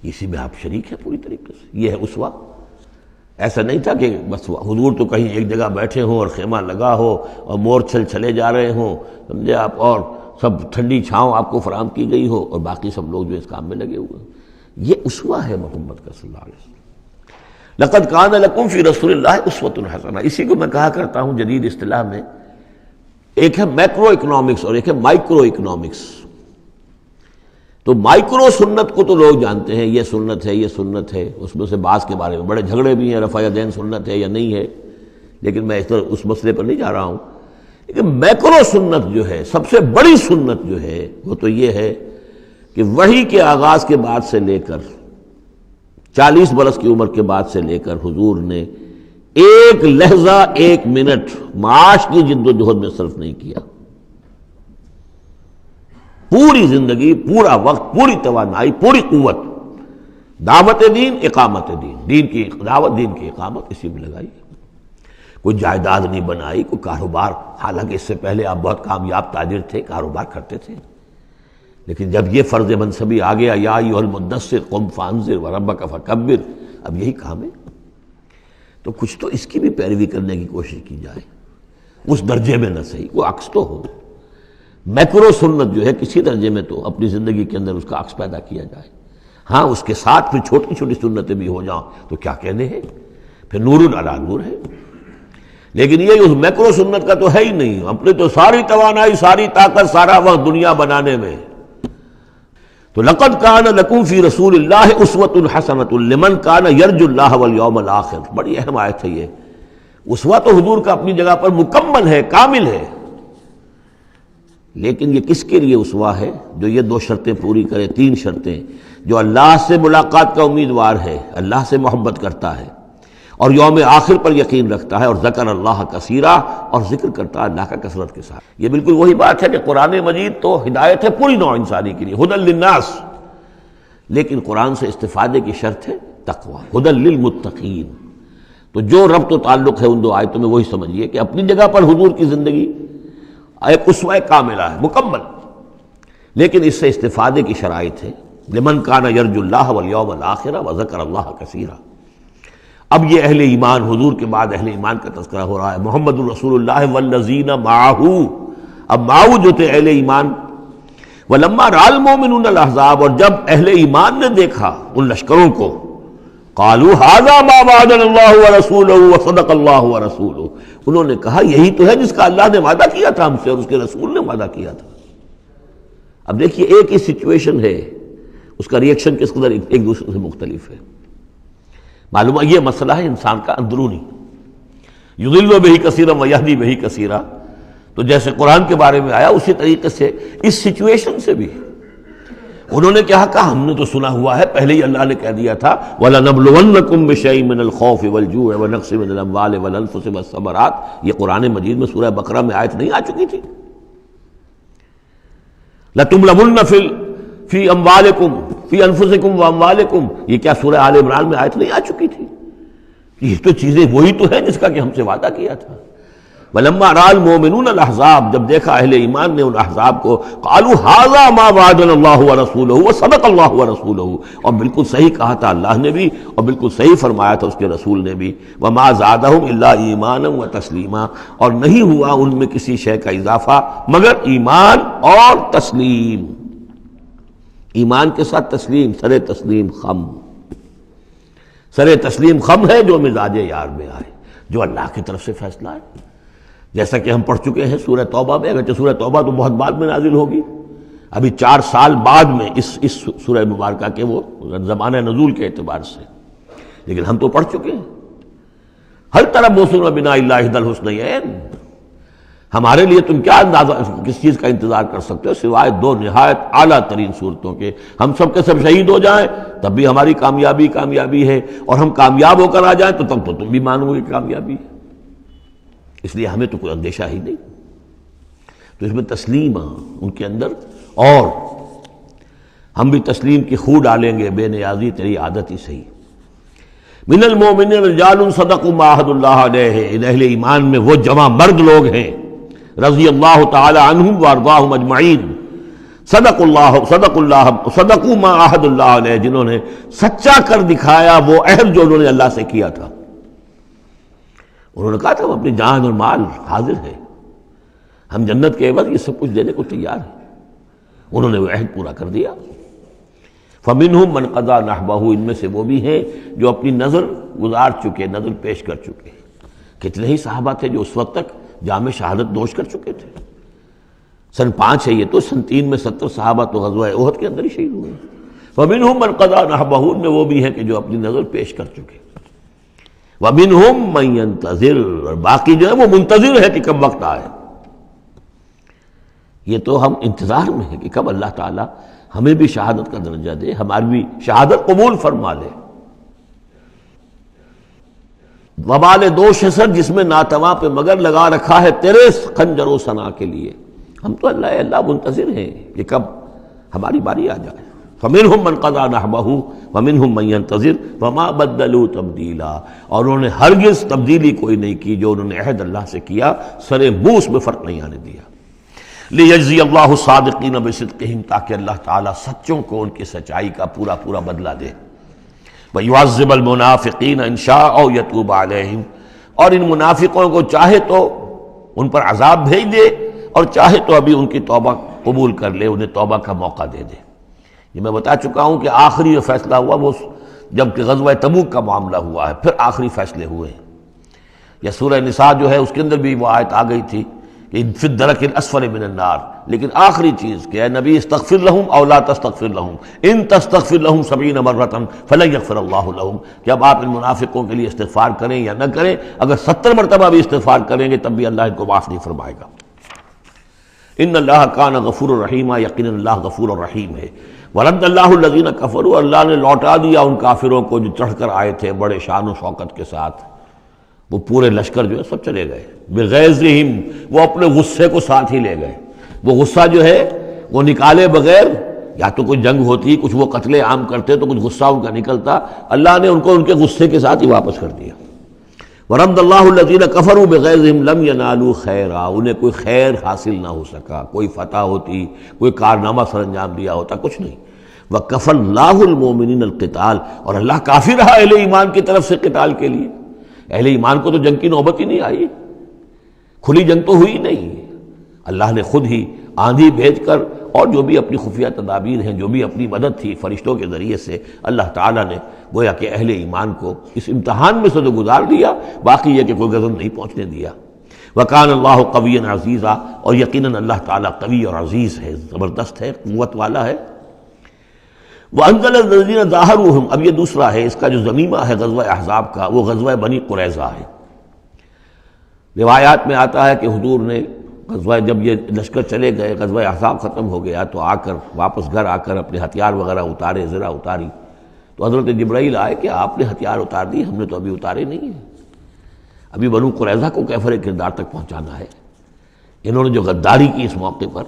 B: اسی میں آپ شریک ہیں پوری طریقے سے۔ یہ ہے اسوہ۔ ایسا نہیں تھا کہ بس حضور تو کہیں ایک جگہ بیٹھے ہوں اور خیمہ لگا ہو اور مور چھل چلے جا رہے ہوں، سمجھے آپ، اور سب ٹھنڈی چھاؤں آپ کو فراہم کی گئی ہو اور باقی سب لوگ جو اس کام میں لگے ہوئے ہیں۔ یہ اسوہ ہے محمد کا صلی اللہ علیہ وسلم۔ لقد کان لکم فی رسول اللہ اسوۃ حسنہ، اسی کو میں کہا کرتا ہوں جدید اصطلاح میں، ایک ہے میکرو اکنامکس اور ایک ہے مائکرو اکنامکس۔ تو مائکرو سنت کو تو لوگ جانتے ہیں، یہ سنت ہے، یہ سنت ہے، اس میں سے بعض کے بارے میں بڑے جھگڑے بھی ہیں، رفع یدین سنت ہے یا نہیں ہے، لیکن میں اس مسئلے پر نہیں جا رہا ہوں۔ لیکن میکرو سنت جو ہے، سب سے بڑی سنت جو ہے، وہ تو یہ ہے کہ وحی کے آغاز کے بعد سے لے کر 40 برس کی عمر کے بعد سے لے کر حضور نے ایک لحظہ، ایک منٹ معاش کی جد و جہد میں صرف نہیں کیا۔ پوری زندگی، پورا وقت، پوری توانائی، پوری قوت دعوت دین، اقامت دین، دین کی دعوت، دین کی اقامت اسی میں لگائی۔ کوئی جائیداد نہیں بنائی، کوئی کاروبار، حالانکہ اس سے پہلے آپ بہت کامیاب تاجر تھے، کاروبار کرتے تھے، لیکن جب یہ فرض منصبی آ گیا، یا ایھا المدثر قم فانذر وربک فکبر، اب یہی کام ہے، تو کچھ تو اس کی بھی پیروی کرنے کی کوشش کی جائے، اس درجے میں نہ صحیح، وہ عکس تو ہو۔ میکرو سنت جو ہے کسی درجے میں تو اپنی زندگی کے اندر اس کا عکس پیدا کیا جائے۔ ہاں اس کے ساتھ پھر چھوٹی چھوٹی سنتیں بھی ہو جاؤں تو کیا کہنے ہیں، پھر نور علی نور ہے۔ لیکن یہ اس میکرو سنت کا تو ہے ہی نہیں، اپنے تو ساری توانائی، ساری طاقت، سارا وقت دنیا بنانے میں۔ تو لقد کان لکم فی رسول اللہ اسوۃ حسنۃ لمن کان یرجو اللہ والیوم الآخر، بڑی اہم آیت ہے یہ۔ اسوہ تو حضور کا اپنی جگہ پر مکمل ہے، کامل ہے، لیکن یہ کس کے لیے اسوہ ہے؟ جو یہ 2 شرطیں پوری کرے، 3 شرطیں، جو اللہ سے ملاقات کا امیدوار ہے، اللہ سے محبت کرتا ہے اور یوم آخر پر یقین رکھتا ہے، اور ذکر اللہ کثیرا، اور ذکر کرتا ہے اللہ کا کثرت کے ساتھ۔ یہ بالکل وہی بات ہے کہ قرآن مجید تو ہدایت ہے پوری نوع انسانی کے لیے، ھدی للناس، لیکن قرآن سے استفادے کی شرط ہے تقوی، ھدی للمتقین۔ تو جو ربط و تعلق ہے ان 2 آیتوں میں، وہی سمجھیے کہ اپنی جگہ پر حضور کی زندگی ایک اسوہ کاملہ ہے، مکمل، لیکن اس سے استفادے کی شرائط ہے، لمن کان یرجو اللہ والیوم الآخر وذکر اللہ کثیرا۔ اب یہ اہل ایمان، حضور کے بعد اہل ایمان کا تذکرہ ہو رہا ہے، محمد الرسول اللہ والذین معہ، اب معہ جو تھے اہل ایمان، ولما رأى المؤمنون الاحزاب، اور جب اہل ایمان نے دیکھا ان لشکروں کو، قالوا هذا ما وعدنا اللہ ورسولہ وصدق اللہ ورسولہ، انہوں نے کہا یہی تو ہے جس کا اللہ نے وعدہ کیا تھا ہم سے اور اس کے رسول نے وعدہ کیا تھا۔ اب دیکھیے ایک ہی سچویشن ہے، اس کا ریئیکشن کس قدر ایک دوسرے سے مختلف ہے۔ معلوم ہے یہ مسئلہ ہے انسان کا اندرونی، یضل بہ کثیرا ویہدی بہ کثیرا، تو جیسے قرآن کے بارے میں آیا اسی طریقے سے اس سچویشن سے بھی انہوں نے کیا کہا، ہم نے تو سنا ہوا ہے، پہلے ہی اللہ نے کہہ دیا تھا وَلَنَبْلُوَنَّكُمْ بِشَيْءٍ مِّنَ الْخَوْفِ وَالْجُوعِ وَنَقْصٍ مِّنَ الْأَمْوَالِ وَالْأَنفُسِ وَالثَّمَرَاتِ، یہ قرآن مجید میں سورہ بقرہ میں آیت نہیں آ چکی تھی؟ لَتُبْلَوُنَّ فِي أَمْوَالِكُمْ فِي أَنفُسِكُمْ وَأَمْوَالِكُمْ، یہ کیا سورہ آل عمران میں آیت نہیں آ چکی تھی؟ یہ تو چیزیں وہی تو ہے جس کا کہ ہم سے وعدہ کیا تھا۔ وَلَمَّا رَأَى الْمُؤْمِنُونَ الْأَحْزَابَ، جب دیکھا اہل ایمان نے ان احزاب کو، قالوا هذا ما وعدنا اللہ ورسولہ وصدق اللہ ورسولہ، اور بالکل صحیح کہا تھا اللہ نے بھی اور بالکل صحیح فرمایا تھا اس کے رسول نے بھی، وما زادہم الا ایمانا وتسلیما، اور نہیں ہوا ان میں کسی شے کا اضافہ مگر ایمان اور تسلیم، ایمان کے ساتھ تسلیم، سر تسلیم خم، سر تسلیم خم ہے جو مزاج یار میں آئے، جو اللہ کی طرف سے فیصلہ ہے، جیسا کہ ہم پڑھ چکے ہیں سورہ توبہ میں، اگرچہ سورہ توبہ تو بہت بعد میں نازل ہوگی، ابھی 4 سال بعد میں اس سورہ مبارکہ کے وہ زمانہ نزول کے اعتبار سے، لیکن ہم تو پڑھ چکے ہیں ہر طرح موسم بنا اللہ احدى الحسنیین، ہمارے لیے تم کیا اندازہ کس چیز کا انتظار کر سکتے ہو سوائے 2 نہایت اعلیٰ ترین صورتوں کے، ہم سب کے سب شہید ہو جائیں تب بھی ہماری کامیابی ہے، اور ہم کامیاب ہو کر آ جائیں تو تب تو تم بھی مانو گے کامیابی ہے، اس لیے ہمیں تو کوئی اندیشہ ہی نہیں۔ تو اس میں تسلیم ان کے اندر، اور ہم بھی تسلیم کی خو ڈالیں گے، بے نیازی تیری عادت ہی صحیح۔ من المؤمنین رجال صدقوا ما عاہدوا اللہ علیہ، اہل ایمان میں وہ جمع مرد لوگ ہیں رضی اللہ تعالی عنہم وارضاہم اجمعین، صدقوا ما عاہدوا اللہ علیہ، جنہوں نے سچا کر دکھایا وہ عہد جو انہوں نے اللہ سے کیا تھا۔ انہوں نے کہا تھا ہم اپنی جان اور مال حاضر ہے، ہم جنت کے عوض یہ سب کچھ دینے کو تیار ہیں، انہوں نے وہ عہد پورا کر دیا۔ فَمِنْهُمْ مَنْ قَضَى نَحْبَهُ، ان میں سے وہ بھی ہیں جو اپنی نظر گزار چکے، نظر پیش کر چکے۔ کتنے ہی صحابہ تھے جو اس وقت تک جام شہادت نوش کر چکے تھے، سن 5 ہے یہ تو، سن 3 میں 70 صحابہ تو غزوہ احد کے اندر ہی شہید ہوئے۔ فَمِنْهُمْ مَنْ قَضَى نَحْبَهُ، ان میں وہ بھی ہیں کہ جو اپنی نظر پیش کر چکے۔ وَمِنْهُمْ مَنْ يَنْتَظِرُ، اور باقی جو ہے وہ منتظر ہے کہ کب وقت آئے۔ یہ تو ہم انتظار میں ہیں کہ کب اللہ تعالیٰ ہمیں بھی شہادت کا درجہ دے، ہماری بھی شہادت قبول فرما لے۔ وبال دوش ہے سر جس میں ناتواں پہ مگر لگا رکھا ہے تیرے خنجر و ثنا کے لیے، ہم تو اللہ منتظر ہیں کہ کب ہماری باری آ جائے۔ فَمِنْهُمْ مَنْ قَضَى نَحْبَهُ وَمِنْهُمْ مَنْ يَنْتَظِرُ وَمَا بَدَّلُوا تَبْدِيلًا، اور انہوں نے ہرگز تبدیلی کوئی نہیں کی، جو انہوں نے عہد اللہ سے کیا سر بوس میں فرق نہیں آنے دیا۔ لِيَجْزِيَ اللَّهُ الصَّادِقِينَ بِصِدْقِهِمْ، تاکہ اللہ تعالیٰ سچوں کو ان کی سچائی کا پورا بدلہ دے۔ وَيُعَذِّبَ الْمُنَافِقِينَ إِن شَاءَ أَوْ يَتُوبَ عَلَيْهِمْ، اور ان منافقوں کو چاہے تو ان پر عذاب بھیج دے، اور چاہے تو ابھی ان کی توبہ قبول کر لے، انہیں توبہ کا موقع دے دے۔ یہ میں بتا چکا ہوں کہ آخری جو فیصلہ ہوا وہ جب کہ غزوہ تبوک کا معاملہ ہوا ہے، پھر آخری فیصلے ہوئے ہیں۔ یا سورہ نساء جو ہے اس کے اندر بھی وہ آیت آ گئی تھی کہ فی الدرک الاسفل من النار، لیکن آخری چیز کہ اے نبی استغفر لہم او لا تستغفر لہم ان تستغفر لہم 70 مرۃ فلن یغفر اللہ لہم، کہ اب آپ ان منافقوں کے لیے استغفار کریں یا نہ کریں، اگر 70 مرتبہ بھی استغفار کریں گے تب بھی اللہ ان کو معاف نہیں فرمائے گا۔ ان اللہ کان غفور الرحیم، یقینا اللہ غفور الرحیم ہے۔ ورد اللہ الذین کفروا، اللہ نے لوٹا دیا ان کافروں کو جو چڑھ کر آئے تھے بڑے شان و شوکت کے ساتھ، وہ پورے لشکر جو ہے سب چلے گئے، بغیظہم، وہ اپنے غصے کو ساتھ ہی لے گئے۔ وہ غصہ جو ہے وہ نکالے بغیر، یا تو کوئی جنگ ہوتی کچھ وہ قتل عام کرتے تو کچھ غصہ ان کا نکلتا، اللہ نے ان کو ان کے غصے کے ساتھ ہی واپس کر دیا۔ ورد اللہ الذین کفروا بغیظہم لم ینالوا خیرا، انہیں کوئی خیر حاصل نہ ہو سکا، کوئی فتح ہوتی، کوئی کارنامہ سر انجام دیا ہوتا، کچھ نہیں۔ وکفى اللہ المؤمنین القتال، اور اللہ کافی رہا اہل ایمان کی طرف سے قتال کے لیے۔ اہل ایمان کو تو جنگ کی نوبت ہی نہیں آئی، کھلی جنگ تو ہوئی نہیں، اللہ نے خود ہی آندھی بھیج کر اور جو بھی اپنی خفیہ تدابیر ہیں، جو بھی اپنی مدد تھی فرشتوں کے ذریعے سے، اللہ تعالیٰ نے گویا کہ اہل ایمان کو اس امتحان میں سے تو گزار دیا، باقی یہ کہ کوئی غضب نہیں پہنچنے دیا۔ وکان اللہ قوی عزیزا، اور یقیناً اللہ تعالیٰ قوی اور عزیز ہے، زبردست ہے، قوت والا ہے۔ وانزل الذین ظاہروہم، اب یہ دوسرا ہے، اس کا جو ضمیمہ ہے غزوہ احزاب کا، وہ غزوہ بنی قریظہ ہے۔ روایات میں آتا ہے کہ حضور نے غزوہ، جب یہ لشکر چلے گئے، غزوہ احزاب ختم ہو گیا، تو آ کر واپس گھر آ کر اپنے ہتھیار وغیرہ اتارے، زرہ اتاری، تو حضرت جبرائیل آئے کہ آپ نے ہتھیار اتار دی، ہم نے تو ابھی اتارے نہیں ہیں، ابھی بنو قریظہ کو کیفر کردار تک پہنچانا ہے، انہوں نے جو غداری کی اس موقع پر،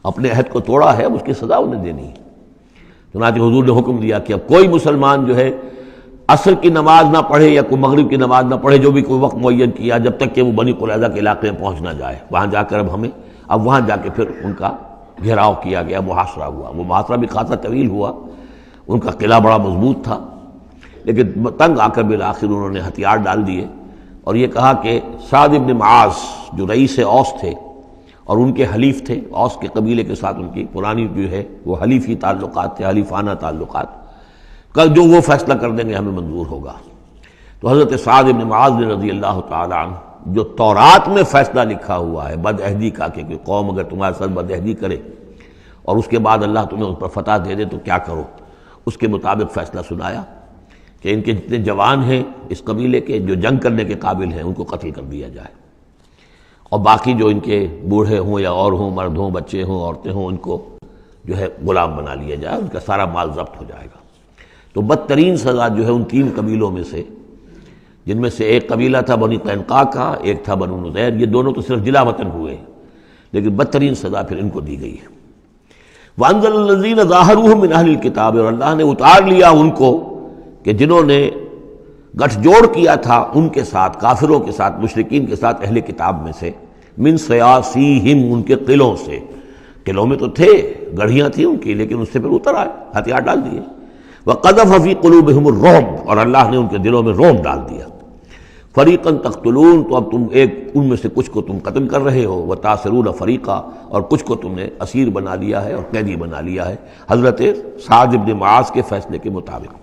B: اپنے عہد کو توڑا ہے، اب اس کی سزا انہیں دینی ہے۔ چنانچہ حضور نے حکم دیا کہ اب کوئی مسلمان جو ہے عصر کی نماز نہ پڑھے یا کوئی مغرب کی نماز نہ پڑھے، جو بھی کوئی وقت معین کیا، جب تک کہ وہ بنی قریظہ کے علاقے میں پہنچ نہ جائے۔ وہاں جا کر اب وہاں جا کے پھر ان کا گھیراؤ کیا گیا، محاصرہ ہوا۔ وہ محاصرہ بھی خاصا طویل ہوا، ان کا قلعہ بڑا مضبوط تھا، لیکن تنگ آ کر بالآخر انہوں نے ہتھیار ڈال دیے، اور یہ کہا کہ سعد بن معاذ جو رئیس اوس تھے اور ان کے حلیف تھے، اوس کے قبیلے کے ساتھ ان کی پرانی جو ہے وہ حلیفی تعلقات تھے، حلیفانہ تعلقات، کل جو وہ فیصلہ کر دیں گے ہمیں منظور ہوگا۔ تو حضرت سعد بن معاذ رضی اللہ تعالیٰ عنہ، جو تورات میں فیصلہ لکھا ہوا ہے بد عہدی کا، کہ کوئی قوم اگر تمہارے ساتھ بد عہدی کرے اور اس کے بعد اللہ تمہیں اس پر فتح دے دے تو کیا کرو، اس کے مطابق فیصلہ سنایا کہ ان کے جتنے جوان ہیں اس قبیلے کے جو جنگ کرنے کے قابل ہیں ان کو قتل کر دیا جائے، اور باقی جو ان کے بوڑھے ہوں یا اور ہوں، مرد ہوں، بچے ہوں، عورتیں ہوں، ان کو جو ہے غلام بنا لیا جائے، ان کا سارا مال ضبط ہو جائے گا۔ تو بدترین سزا جو ہے ان تین قبیلوں میں سے، جن میں سے ایک قبیلہ تھا بنی قینقاع کا، ایک تھا بنو نذیر، یہ دونوں تو صرف جلا وطن ہوئے، لیکن بدترین سزا پھر ان کو دی گئی ہے۔ وانزل الذین ظاہروہم من اہل الکتاب، اور اللہ نے اتار لیا ان کو کہ جنہوں نے گٹھ جوڑ کیا تھا ان کے ساتھ، کافروں کے ساتھ، مشرکین کے ساتھ، اہل کتاب میں سے، من سیاسیہم، ان کے قلعوں سے، قلعوں میں تو تھے، گڑھیاں تھیں ان کی، لیکن اس سے پھر اتر آئے، ہتھیار ڈال دیے۔ وقذف فی قلوبہم الرعب، اور اللہ نے ان کے دلوں میں رعب ڈال دیا۔ فریقا تقتلون، تو اب تم ان میں سے کچھ کو تم قتل کر رہے ہو، وتاسرون فریقا، اور کچھ کو تم نے اسیر بنا لیا ہے اور قیدی بنا لیا ہے، حضرت سعد بن معاذ کے فیصلے کے مطابق۔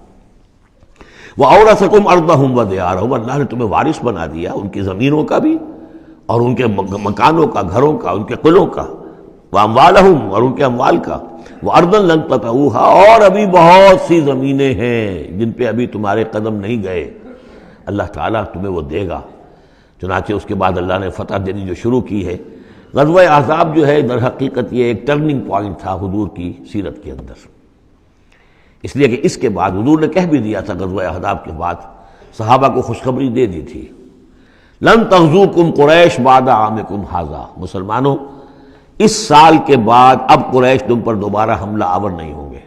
B: وَأَوْرَثَكُمْ أَرْضَهُمْ وَدِيَارَهُمْ، اللہ نے تمہیں وارث بنا دیا ان کی زمینوں کا بھی اور ان کے مکانوں کا، گھروں کا، ان کے قلعوں کا، وَأَمْوَالَهُمْ، اور ان کے اموال کا، وَأَرْضًا لَّن تَطَئُوهَا، اور ابھی بہت سی زمینیں ہیں جن پہ ابھی تمہارے قدم نہیں گئے، اللہ تعالیٰ تمہیں وہ دے گا۔ چنانچہ اس کے بعد اللہ نے فتح دینی جو شروع کی ہے۔ غزوہ احزاب جو ہے در حقیقت یہ ایک ٹرننگ پوائنٹ تھا حضور کی سیرت کے اندر، اس لیے کہ اس کے بعد حضور نے کہہ بھی دیا تھا، غزوہ احزاب کے بعد صحابہ کو خوشخبری دے دی تھی، لن تغزوکم قریش بعد عامکم ھذا، مسلمانوں اس سال کے بعد اب قریش تم پر دوبارہ حملہ آور نہیں ہوں گے۔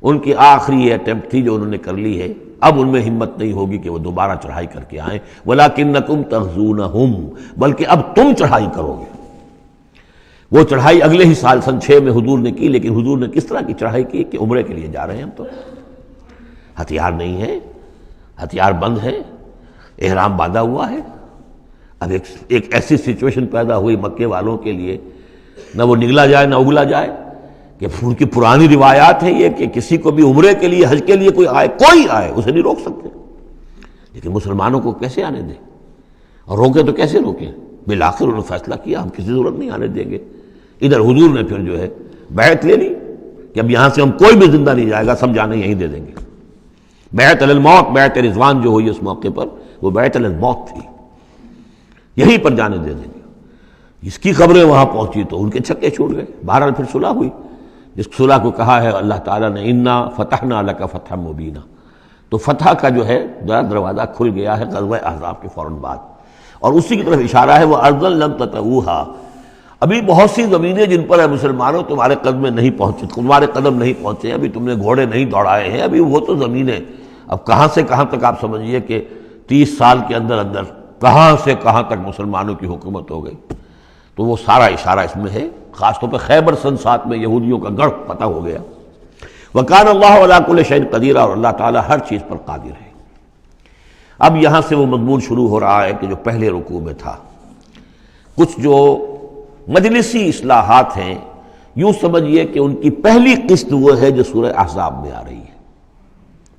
B: ان کی آخری یہ اٹیمپٹ تھی جو انہوں نے کر لی ہے، اب ان میں ہمت نہیں ہوگی کہ وہ دوبارہ چڑھائی کر کے آئیں، وَلَكِنَّكُمْ تَغْزُونَهُمْ، بلکہ اب تم چڑھائی کرو گے۔ وہ چڑھائی اگلے ہی سال سن 6 میں حضور نے کی، لیکن حضور نے کس طرح کی چڑھائی کی کہ عمرے کے لیے جا رہے ہیں ہم، تو ہتھیار نہیں ہے، ہتھیار بند ہے، احرام باندھا ہوا ہے۔ اب ایک ایسی سچویشن پیدا ہوئی مکے والوں کے لیے، نہ وہ نگلا جائے نہ اگلا جائے، کہ ان کی پرانی روایات ہیں یہ کہ کسی کو بھی عمرے کے لیے، حج کے لیے کوئی آئے اسے نہیں روک سکتے، لیکن مسلمانوں کو کیسے آنے دیں، اور روکیں تو کیسے روکیں؟ بالآخر انہوں نے فیصلہ کیا ہم کسی ضرورت نہیں آنے دیں گے۔ ادھر حضور نے پھر جو ہے بیعت لے لی کہ اب یہاں سے ہم کوئی بھی زندہ نہیں جائے گا، سب جانے یہیں دے دیں گے۔ بیعت علی الموت، بیعت رضوان جو ہوئی اس موقع پر، وہ بیعت علی الموت تھی، یہیں پر جانے دے دیں گے۔ اس کی خبریں وہاں پہنچی تو ان کے چھکے چھوٹ گئے۔ بہرحال پھر صلح ہوئی، جس صلح کو کہا ہے اللہ تعالیٰ نے انا فتحنا لک فتحا مبینا، تو فتح کا جو ہے دروازہ کھل گیا ہے غزوہ احزاب کے فوراً بعد، اور اسی کی طرف اشارہ ہے وہ ارضا لم تطئوها، ابھی بہت سی زمینیں جن پر ہے مسلمانوں تمہارے قدم میں نہیں پہنچے، تمہارے قدم نہیں پہنچے، ابھی تم نے گھوڑے نہیں دوڑائے ہیں، ابھی وہ تو زمینیں اب کہاں سے کہاں تک آپ سمجھیے کہ 30 سال کے اندر اندر کہاں سے کہاں تک مسلمانوں کی حکومت ہو گئی۔ تو وہ سارا اشارہ اس میں ہے، خاص طور پہ خیبر سن 7 میں یہودیوں کا گڑھ پتہ ہو گیا۔ وَكَانَ اللَّهُ عَلَىٰ كُلِّ شَيْءٍ قَدِيرًا، اور اللہ تعالیٰ ہر چیز پر قادر ہے۔ اب یہاں سے وہ مضمون شروع ہو رہا ہے کہ جو پہلے رکوع میں تھا، کچھ جو مجلسی اصلاحات ہیں، یوں سمجھیے کہ ان کی پہلی قسط وہ ہے جو سورہ احزاب میں آ رہی ہے۔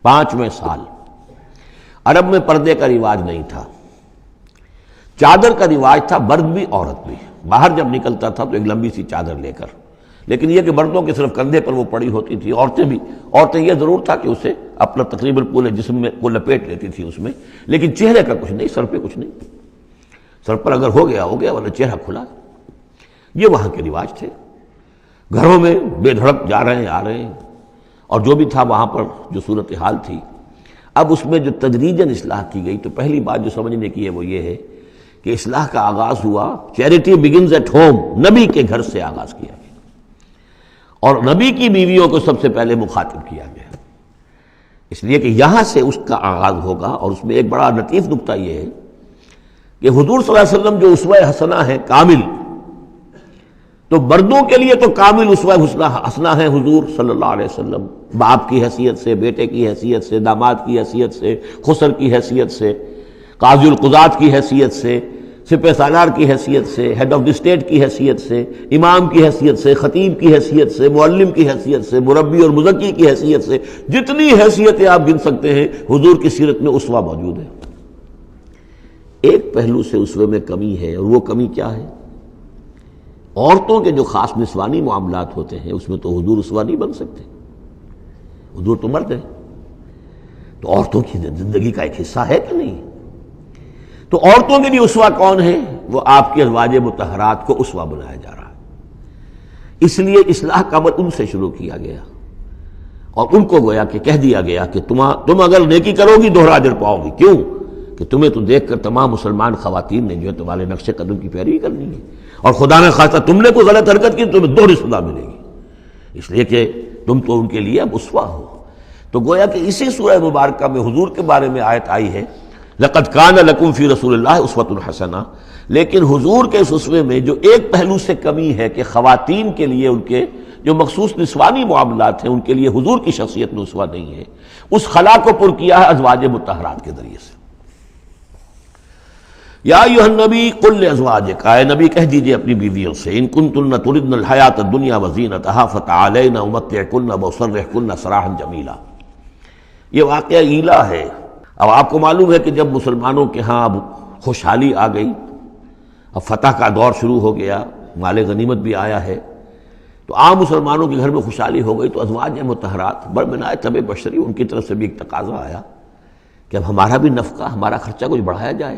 B: 5ویں سال عرب میں پردے کا رواج نہیں تھا، چادر کا رواج تھا، مرد بھی عورت بھی، باہر جب نکلتا تھا تو ایک لمبی سی چادر لے کر، لیکن یہ کہ مردوں کے صرف کندھے پر وہ پڑی ہوتی تھی، عورتیں یہ ضرور تھا کہ اسے اپنا تقریباً پورے جسم میں وہ لپیٹ لیتی تھی اس میں، لیکن چہرے کا کچھ نہیں، سر پہ کچھ نہیں، سر پر اگر ہو گیا ورنہ چہرہ کھلا۔ یہ وہاں کے رواج تھے، گھروں میں بے دھڑک جا رہے ہیں آ رہے ہیں، اور جو بھی تھا وہاں پر جو صورتحال تھی۔ اب اس میں جو تدریجاً اصلاح کی گئی تو پہلی بات جو سمجھنے کی ہے وہ یہ ہے کہ اصلاح کا آغاز ہوا، چیریٹی بگنز ایٹ ہوم، نبی کے گھر سے آغاز کیا گیا، اور نبی کی بیویوں کو سب سے پہلے مخاطب کیا گیا، اس لیے کہ یہاں سے اس کا آغاز ہوگا۔ اور اس میں ایک بڑا لطیف نکتہ یہ ہے کہ حضور صلی اللہ علیہ وسلم جو اسوہ حسنہ ہے کامل، تو مردوں کے لیے تو کامل اسوہ حسنہ ہے حضور صلی اللہ علیہ وسلم، باپ کی حیثیت سے، بیٹے کی حیثیت سے، داماد کی حیثیت سے، خسر کی حیثیت سے، قاضی القضات کی حیثیت سے، سپہ سالار کی حیثیت سے، ہیڈ آف دی اسٹیٹ کی حیثیت سے، امام کی حیثیت سے، خطیب کی حیثیت سے، معلم کی حیثیت سے، مربی اور مزکی کی حیثیت سے، جتنی حیثیتیں آپ گن سکتے ہیں حضور کی سیرت میں اسوہ موجود ہے۔ ایک پہلو سے اسوے میں کمی ہے، اور وہ کمی کیا ہے؟ عورتوں کے جو خاص نسوانی معاملات ہوتے ہیں اس میں تو حضور اسوہ نہیں بن سکتے، حضور تو مرد ہیں، تو عورتوں کی زندگی کا ایک حصہ ہے کہ نہیں؟ تو عورتوں کے لیے اسوہ کون ہے؟ وہ آپ کے ازواج مطہرات کو اسوہ بنایا جا رہا ہے، اس لیے اصلاح کا عمل ان سے شروع کیا گیا، اور ان کو گویا کہ کہہ دیا گیا کہ تم اگر نیکی کرو گی دوہرا اجر پاؤ گی، کیوں کہ تمہیں تو دیکھ کر تمام مسلمان خواتین نے جو ہے تمہارے نقش قدم کی پیروی کرنی ہے، اور خدا نے خواستہ تم نے کوئی غلط حرکت کی تمہیں دوہری سزا ملے گی، اس لیے کہ تم تو ان کے لیے اب اسوہ ہو۔ تو گویا کہ اسی سورہ مبارکہ میں حضور کے بارے میں آیت آئی ہے لَقَدْ كَانَ لَكُمْ فِي رَسُولِ اللَّهِ أُسْوَةٌ حَسَنَةٌ، لیکن حضور کے اس اسوے میں جو ایک پہلو سے کمی ہے کہ خواتین کے لیے ان کے جو مخصوص نسوانی معاملات ہیں ان کے لیے حضور کی شخصیت میں اسوہ نہیں ہے، اس خلا کو پر کیا ہے ازواج مطہرات کے ذریعے سے۔ یا ایھا النبی قل لازواجک، اے نبی کہہ دیجئے اپنی بیویوں سے، ان کنتن تردن الحیات الدنیا وزینتہا فتعالین امتعکن واسرحکن سراحا جمیلا۔ یہ واقعہ ایلا ہے۔ اب آپ کو معلوم ہے کہ جب مسلمانوں کے ہاں اب خوشحالی آ گئی، اب فتح کا دور شروع ہو گیا، مال غنیمت بھی آیا ہے، تو عام مسلمانوں کے گھر میں خوشحالی ہو گئی، تو ازواج مطہرات بر طبع بشری ان کی طرف سے بھی ایک تقاضا آیا کہ اب ہمارا بھی نفقہ، ہمارا خرچہ کچھ بڑھایا جائے۔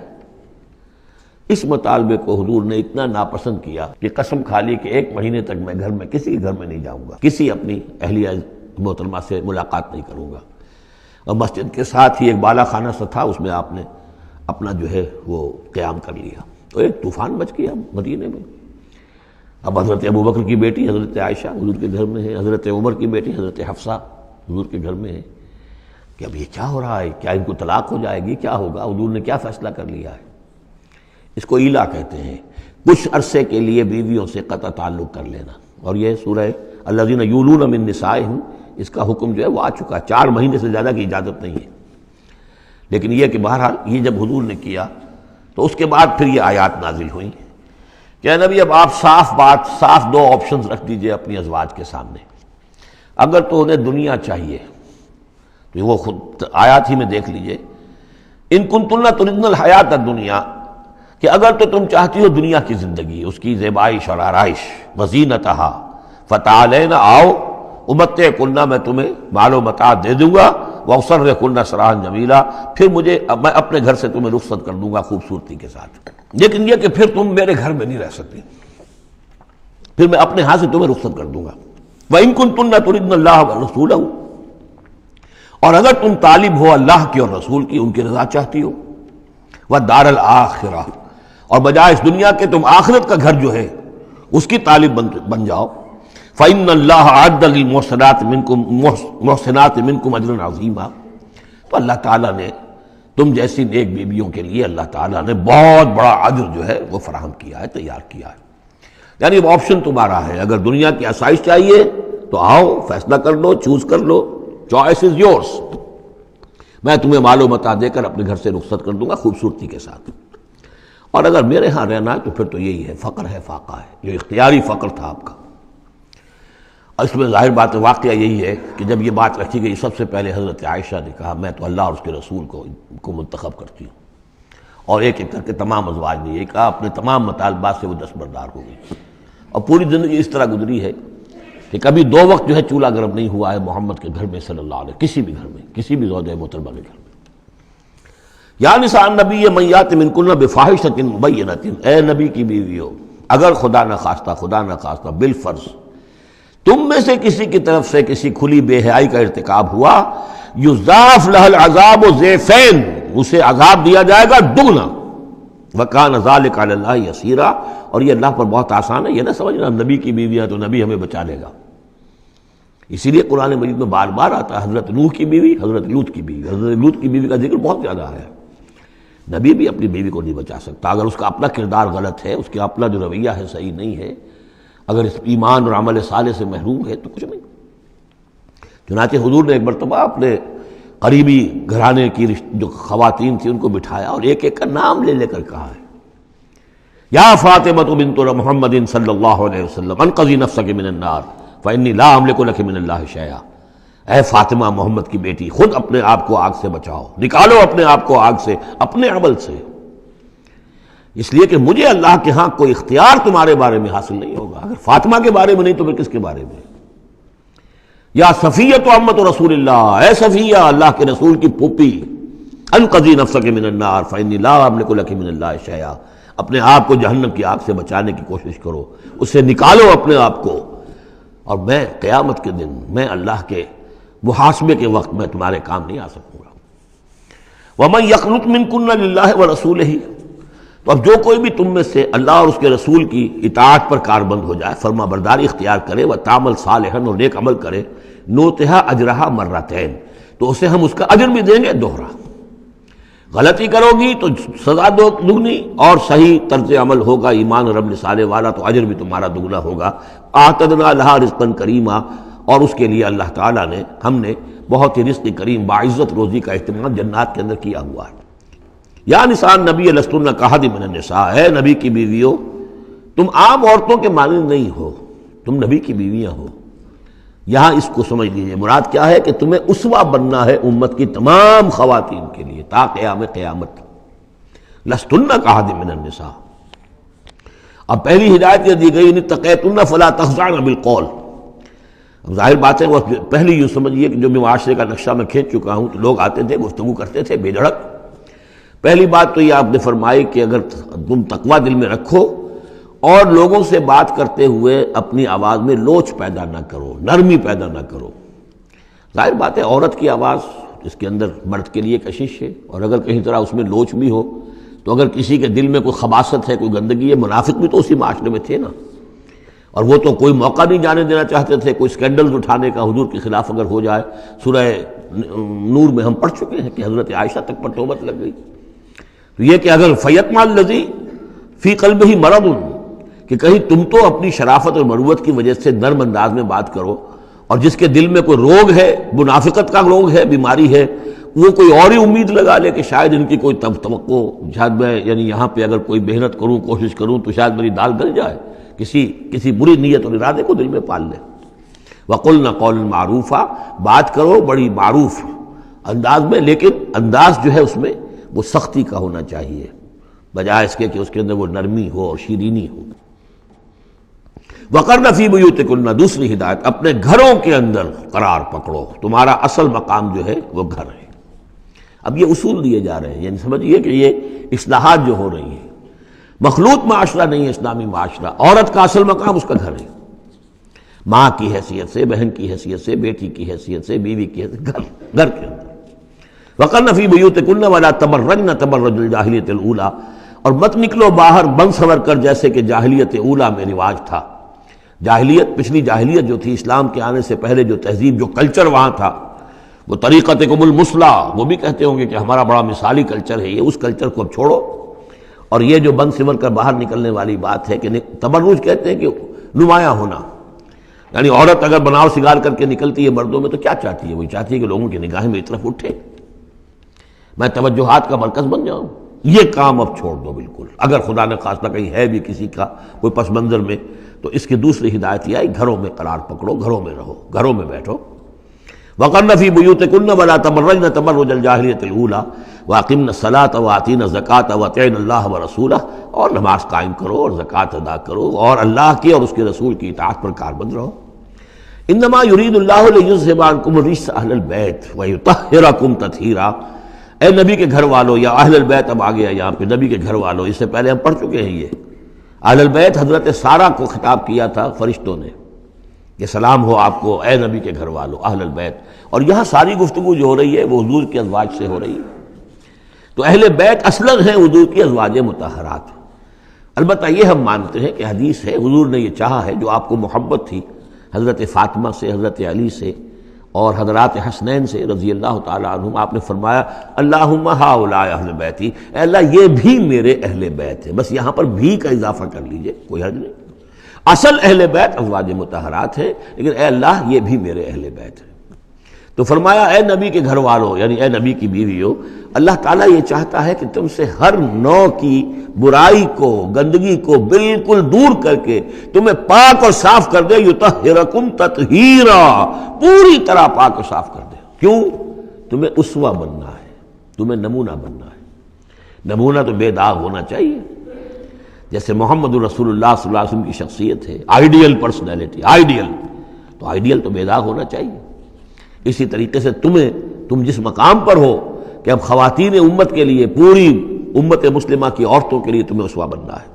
B: اس مطالبے کو حضور نے اتنا ناپسند کیا کہ قسم کھا لی کہ 1 مہینے تک میں گھر میں کسی کے گھر میں نہیں جاؤں گا، کسی اپنی اہلیہ محترمہ سے ملاقات نہیں کروں گا، اور مسجد کے ساتھ ہی ایک بالا خانہ سا تھا، اس میں آپ نے اپنا جو ہے وہ قیام کر لیا، تو ایک طوفان مچ گیا مدینے میں۔ اب حضرت ابوبکر کی بیٹی حضرت عائشہ حضور کے گھر میں ہے، حضرت عمر کی بیٹی حضرت حفصہ حضور کے گھر میں ہے، کہ اب یہ کیا ہو رہا ہے، کیا ان کو طلاق ہو جائے گی، کیا ہوگا، حضور نے کیا فیصلہ کر لیا ہے؟ اس کو ایلا کہتے ہیں، کچھ عرصے کے لیے بیویوں سے قطع تعلق کر لینا، اور یہ سورہ الذین یولون من نسائہم، اس کا حکم جو ہے وہ آ چکا، 4 مہینے سے زیادہ کی اجازت نہیں ہے، لیکن یہ کہ بہرحال یہ جب حضور نے کیا تو اس کے بعد پھر یہ آیات نازل ہوئیں کہ نبی اب آپ صاف 2 آپشنز رکھ دیجئے اپنی ازواج کے سامنے، اگر تو انہیں دنیا چاہیے تو وہ خود آیات ہی میں دیکھ لیجئے، ان کنتن تردن الحیات الدنیا، کہ اگر تو تم چاہتی ہو دنیا کی زندگی، اس کی زیبائش اور آرائش، وزینتہا فتعالین، آؤ امتعکن، میں تمہیں مال و متاع دے دوں گا، واسرحکن سراحا جمیلا، پھر میں اپنے گھر سے تمہیں رخصت کر دوں گا خوبصورتی کے ساتھ، لیکن یہ کہ پھر تم میرے گھر میں نہیں رہ سکتی، پھر میں اپنے ہاتھ سے تمہیں رخصت کر دوں گا۔ وَإِن كُنتُنَّ تُرِدْنَ اللَّهَ وَرَسُولَهُ، اور اگر تم طالب ہو اللہ کی اور رسول کی، ان کی رضا چاہتی ہو، وَالدَّارَ الْآخِرَةَ، اور بجائے اس دنیا کے تم آخرت کا گھر جو ہے اس کی طالب بن جاؤ، فَإِنَّ اللَّهَ أَعَدَّ لِلْمُحْسِنَاتِ مِنْكُمْ أَجْرًا عَظِيمًا، تو اللہ تعالیٰ نے تم جیسی نیک بیویوں کے لیے اللہ تعالیٰ نے بہت بڑا اجر جو ہے وہ فراہم کیا ہے، تیار کیا ہے۔ یعنی اب آپشن تمہارا ہے، اگر دنیا کی آسائش چاہیے تو آؤ، فیصلہ کر لو، چوز کر لو، چوائس از یورس، میں تمہیں مال و متاع دے کر اپنے گھر سے رخصت کر دوں گا خوبصورتی کے ساتھ، اور اگر میرے ہاں رہنا ہے تو پھر تو یہی ہے، فقر ہے، فاقہ ہے، جو اختیاری فقر تھا آپ کا۔ اس میں ظاہر بات واقعہ یہی ہے کہ جب یہ بات رکھی گئی سب سے پہلے حضرت عائشہ نے کہا میں تو اللہ اور اس کے رسول کو منتخب کرتی ہوں، اور ایک ایک کر کے تمام ازواج نے یہ کہا، اپنے تمام مطالبات سے وہ دستبردار ہو گئی، اور پوری زندگی اس طرح گزری ہے کہ کبھی 2 وقت جو ہے چولہا گرم نہیں ہوا ہے محمد کے گھر میں صلی اللہ علیہ، کسی بھی گھر میں، کسی بھی زوجہ محترمہ کے گھر میں۔ یا نساء النبی من یات منکن بفاحشۃ مبینۃ، اے نبی کی بیویوں، اگر خدا نہ خواستہ بالفرض تم میں سے کسی کی طرف سے کسی کھلی بے حیائی کا ارتکاب ہوا، یضاف لہ العذاب ضعفین، اسے عذاب دیا جائے گا دگنا، وکان ذلک علی اللہ یسیرا، اور یہ اللہ پر بہت آسان ہے۔ یہ نہ سمجھنا نبی کی بیویاں تو نبی ہمیں بچا لے گا، اسی لیے قرآن مجید میں بار بار آتا ہے حضرت نوح کی بیوی، حضرت لوط کی بیوی، حضرت لوط کی بیوی کا ذکر بہت زیادہ ہے۔ نبی بھی اپنی بیوی کو نہیں بچا سکتا، اگر اس کا اپنا کردار غلط ہے، اس کا اپنا جو رویہ ہے صحیح نہیں ہے، اگر اس ایمان اور عمل صالح سے محروم ہے تو کچھ نہیں۔ چنانچہ حضور نے ایک مرتبہ اپنے قریبی گھرانے کی جو خواتین تھیں ان کو بٹھایا اور ایک ایک کا نام لے کر کہا ہے، یا فاطمہ بنت محمد صلی اللہ علیہ وسلم انقذی نفسک من النار فانی لا املک لک من اللہ شیئا، اے فاطمہ محمد کی بیٹی، خود اپنے آپ کو آگ سے بچاؤ، نکالو اپنے آپ کو آگ سے اپنے عمل سے، اس لیے کہ مجھے اللہ کے ہاں کوئی اختیار تمہارے بارے میں حاصل نہیں ہوگا۔ اگر فاطمہ کے بارے میں نہیں تو پھر کس کے بارے میں؟ یا صفیہ امت رسول اللہ، اے صفیہ اللہ کے رسول کی پھوپھی، انقذی نفسک من النار فانی لا املک لک من اللہ شیئا، اپنے آپ کو جہنم کی آگ سے بچانے کی کوشش کرو، اس سے نکالو اپنے آپ کو، اور میں قیامت کے دن، میں اللہ کے محاسبے کے وقت میں تمہارے کام نہیں آ سکوں گا۔ وَمَن يَقْنُتْ مِنكُنَّ لِلَّهِ وَرَسُولِهِ، تو اب جو کوئی بھی تم میں سے اللہ اور اس کے رسول کی اطاعت پر کاربند ہو جائے، فرما برداری اختیار کرے، وَتَعْمَلْ صَالِحًا، اور نیک عمل کرے، نُؤْتِهَا أَجْرَهَا مَرَّتَيْنِ، تو اسے ہم اس کا اجر بھی دیں گے دوہرا۔ غلطی کرو گی تو سزا دگنی، اور صحیح طرز عمل ہوگا ایمان اور عمل صالح والا تو اجر بھی تمہارا دگنا ہوگا۔ اعتدنا لہا رزقا کریما، اور اس کے لیے اللہ تعالیٰ نے، ہم نے بہت ہی رزق کریم باعزت روزی کا اہتمام جنات کے اندر کیا ہوا ہے۔ یا نساء النبی لستن کاحد من النساء، اے نبی کی بیویوں تم عام عورتوں کے مانند نہیں ہو، تم نبی کی بیویاں ہو۔ یہاں اس کو سمجھ لیجیے، مراد کیا ہے کہ تمہیں اسوہ بننا ہے امت کی تمام خواتین کے لیے تا قیام قیامت۔ لستن کاحد من النساء، اب پہلی ہدایت یہ دی گئی ان اتقیتن فلا تخضعن بالقول۔ اب ظاہر بات ہے وہ پہلی یوں سمجھیے کہ جو میں معاشرے کا نقشہ میں کھینچ چکا ہوں، تو لوگ آتے تھے گفتگو کرتے تھے بے دھڑک۔ پہلی بات تو یہ آپ نے فرمائی کہ اگر تم تقویٰ دل میں رکھو اور لوگوں سے بات کرتے ہوئے اپنی آواز میں لوچ پیدا نہ کرو، نرمی پیدا نہ کرو۔ ظاہر بات ہے عورت کی آواز اس کے اندر مرد کے لیے کشش ہے، اور اگر کہیں طرح اس میں لوچ بھی ہو تو اگر کسی کے دل میں کوئی خباثت ہے، کوئی گندگی ہے، منافق بھی تو اسی معاشرے میں تھے نا، اور وہ تو کوئی موقع نہیں جانے دینا چاہتے تھے کوئی سکینڈلز اٹھانے کا حضور کے خلاف اگر ہو جائے۔ سورہ نور میں ہم پڑھ چکے ہیں کہ حضرت عائشہ تک پر توبت لگ گئی۔ تو یہ کہ اگر فیطمع الذی فی قلبہ مرض، کہ کہیں تم تو اپنی شرافت اور مروت کی وجہ سے نرم انداز میں بات کرو، اور جس کے دل میں کوئی روگ ہے، منافقت کا روگ ہے، بیماری ہے، وہ کوئی اور ہی امید لگا لے کہ شاید ان کی کوئی توقع، شاید میں یعنی یہاں پہ اگر کوئی محنت کروں، کوشش کروں تو شاید میری دال گل جائے، کسی بری نیت اور ارادے کو دل میں پال لے۔ وَقُلْنَ قَوْلًا مَعْرُوفًا، بات کرو بڑی معروف انداز میں، لیکن انداز جو ہے اس میں وہ سختی کا ہونا چاہیے، بجائے اس کے کہ اس کے اندر وہ نرمی ہو اور شیرینی ہو۔ وَقَرْنَ فِي بُيُوتِكُنَّ، دوسری ہدایت، اپنے گھروں کے اندر قرار پکڑو، تمہارا اصل مقام جو ہے وہ گھر ہے۔ اب یہ اصول دیے جا رہے ہیں، یعنی سمجھیے کہ یہ اصلاحات جو ہو رہی ہیں، مخلوط معاشرہ نہیں ہے اسلامی معاشرہ، عورت کا اصل مقام اس کا گھر ہے، ماں کی حیثیت سے، بہن کی حیثیت سے، بیٹی کی حیثیت سے، بیوی کی حیثیت سے، گھر کے اندر۔ وَقَرْنَ فِي بُيُوتِكُنَّ وَلَا تَبَرَّجْنَ تَبَرُّجَ الْجَاهِلِيَّةِ الْأُولَىٰ، اور مت نکلو باہر بن سنور کر جیسے کہ جاہلیت اولیٰ میں رواج تھا۔ جاہلیت، پچھلی جاہلیت جو تھی، اسلام کے آنے سے پہلے جو تہذیب، جو کلچر وہاں تھا، وہ طریقتکم المثلیٰ، وہ بھی کہتے ہوں گے کہ ہمارا بڑا مثالی کلچر ہے یہ، اس کلچر کو اب چھوڑو۔ اور یہ جو بن سنور کر باہر نکلنے والی بات ہے کہ تبرج کہتے ہیں کہ نمایاں ہونا، یعنی عورت اگر بناؤ سگار کر کے نکلتی ہے مردوں میں تو کیا چاہتی ہے؟ وہی چاہتی ہے کہ لوگوں کی نگاہیں میری طرف اٹھے، میں توجہات کا مرکز بن جاؤں۔ یہ کام اب چھوڑ دو بالکل، اگر خدا نہ خواستہ کہیں ہے بھی کسی کا کوئی پس منظر میں، تو اس کی دوسری ہدایت یہ ہے گھروں میں قرار پکڑو، گھروں میں رہو، گھروں میں بیٹھو۔ وقرن فی بیوتکن ولا تبرجن تبرج الجاہلیۃ الاولی واقمن الصلاۃ وآتین الزکاۃ واطیعن اللہ ورسولہ، اور نماز قائم کرو اور زکوٰۃ ادا کرو اور اللہ کی اور اس کے رسول کی اطاعت پر کاربند رہو۔ انما یرید اللہ لیذھب عنکم الرجس اہل البیت ویطہرکم تطہیرا۔ اے نبی کے گھر والوں، یا اہل البیت اب آ گیا یہاں پہ، نبی کے گھر والوں، اس سے پہلے ہم پڑھ چکے ہیں۔ یہ اہل البیت حضرت سارہ کو خطاب کیا تھا فرشتوں نے کہ سلام ہو آپ کو اے نبی کے گھر والوں اہل البیت، اور یہاں ساری گفتگو جو ہو رہی ہے وہ حضور کے ازواج سے ہو رہی ہے۔ تو اہل بیت اصلاً ہیں حضور کی ازواج مطہرات۔ البتہ یہ ہم مانتے ہیں کہ حدیث ہے، حضور نے یہ چاہا ہے، جو آپ کو محبت تھی حضرت فاطمہ سے، حضرت علی سے اور حضرات حسنین سے رضی اللہ تعالی عنہم، آپ نے فرمایا اللہم ہؤلاء اہل بیتی، اے اللہ یہ بھی میرے اہل بیت ہیں۔ بس یہاں پر بھی کا اضافہ کر لیجئے، کوئی حرج نہیں۔ اصل اہل بیت ازواج مطہرات ہے، لیکن اے اللہ یہ بھی میرے اہل بیت ہیں۔ تو فرمایا اے نبی کے گھر والوں، یعنی اے نبی کی بیویوں، اللہ تعالیٰ یہ چاہتا ہے کہ تم سے ہر نوع کی برائی کو، گندگی کو بالکل دور کر کے تمہیں پاک اور صاف کر دے، یطہرکم تطہیرا، پوری طرح پاک اور صاف کر دے۔ کیوں؟ تمہیں اسوہ بننا ہے، تمہیں نمونہ بننا ہے۔ نمونہ تو بے داغ ہونا چاہیے، جیسے محمد رسول اللہ صلی اللہ علیہ وسلم کی شخصیت ہے، آئیڈیل پرسنالٹی، آئیڈیل، تو آئیڈیل تو بے داغ ہونا چاہیے۔ اسی طریقے سے تم جس مقام پر ہو کہ اب خواتین امت کے لیے، پوری امت مسلمہ کی عورتوں کے لیے تمہیں اسوہ بننا ہے۔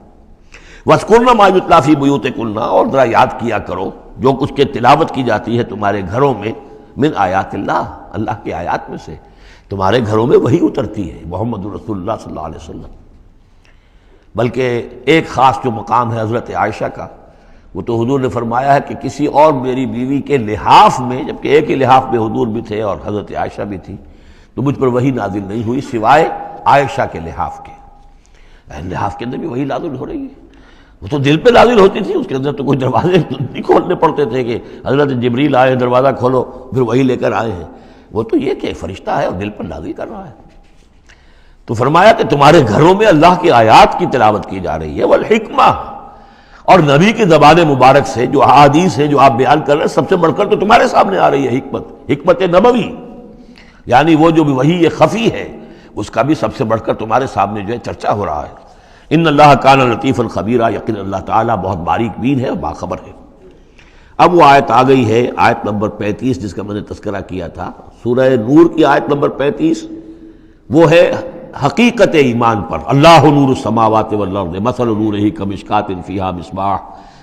B: وَاذْكُرْنَ مَا يُتْلَىٰ فِي بُيُوتِكُنَّ، اور ذرا یاد کیا کرو جو کچھ کے تلاوت کی جاتی ہے تمہارے گھروں میں، من آیات اللہ، اللہ کی آیات میں سے تمہارے گھروں میں وہی اترتی ہے، محمد رسول اللہ صلی اللہ علیہ وسلم۔ بلکہ ایک خاص جو مقام ہے حضرت عائشہ کا، وہ تو حضور نے فرمایا ہے کہ کسی اور میری بیوی کے لحاف میں، جبکہ ایک ہی لحاف میں حضور بھی تھے اور حضرت عائشہ بھی تھی، تو مجھ پر وہی نازل نہیں ہوئی سوائے عائشہ کے لحاف کے۔ لحاف کے اندر بھی وہی نازل ہو رہی ہے، وہ تو دل پہ نازل ہوتی تھی، اس کے اندر تو کوئی دروازے نہیں کھولنے پڑتے تھے کہ حضرت جبریل آئے دروازہ کھولو پھر وہی لے کر آئے ہیں۔ وہ تو یہ کہ فرشتہ ہے اور دل پر نازل کر رہا ہے۔ تو فرمایا کہ تمہارے گھروں میں اللہ کی آیات کی تلاوت کی جا رہی ہے، والحکمہ، اور نبی کی زبان مبارک سے جو احادیث ہیں جو آپ بیان کر رہے ہیں، سب سے بڑھ کر تو تمہارے سامنے آ رہی ہے حکمت نبوی، یعنی وہ جو بھی وحی خفی ہے اس کا بھی سب سے بڑھ کر تمہارے سامنے جو ہے چرچا ہو رہا ہے۔ ان اللہ کان لطیفا خبیرا، یقین اللہ تعالیٰ بہت باریک بین ہے اور باخبر ہے۔ اب وہ آیت آ گئی ہے، آیت نمبر 35، جس کا میں نے تذکرہ کیا تھا، سورہ نور کی آیت نمبر 35، وہ ہے حقیقت ایمان پر۔ اللہ نور السماوات والارض مثل نورہ کمشکاۃ فیہا مصباح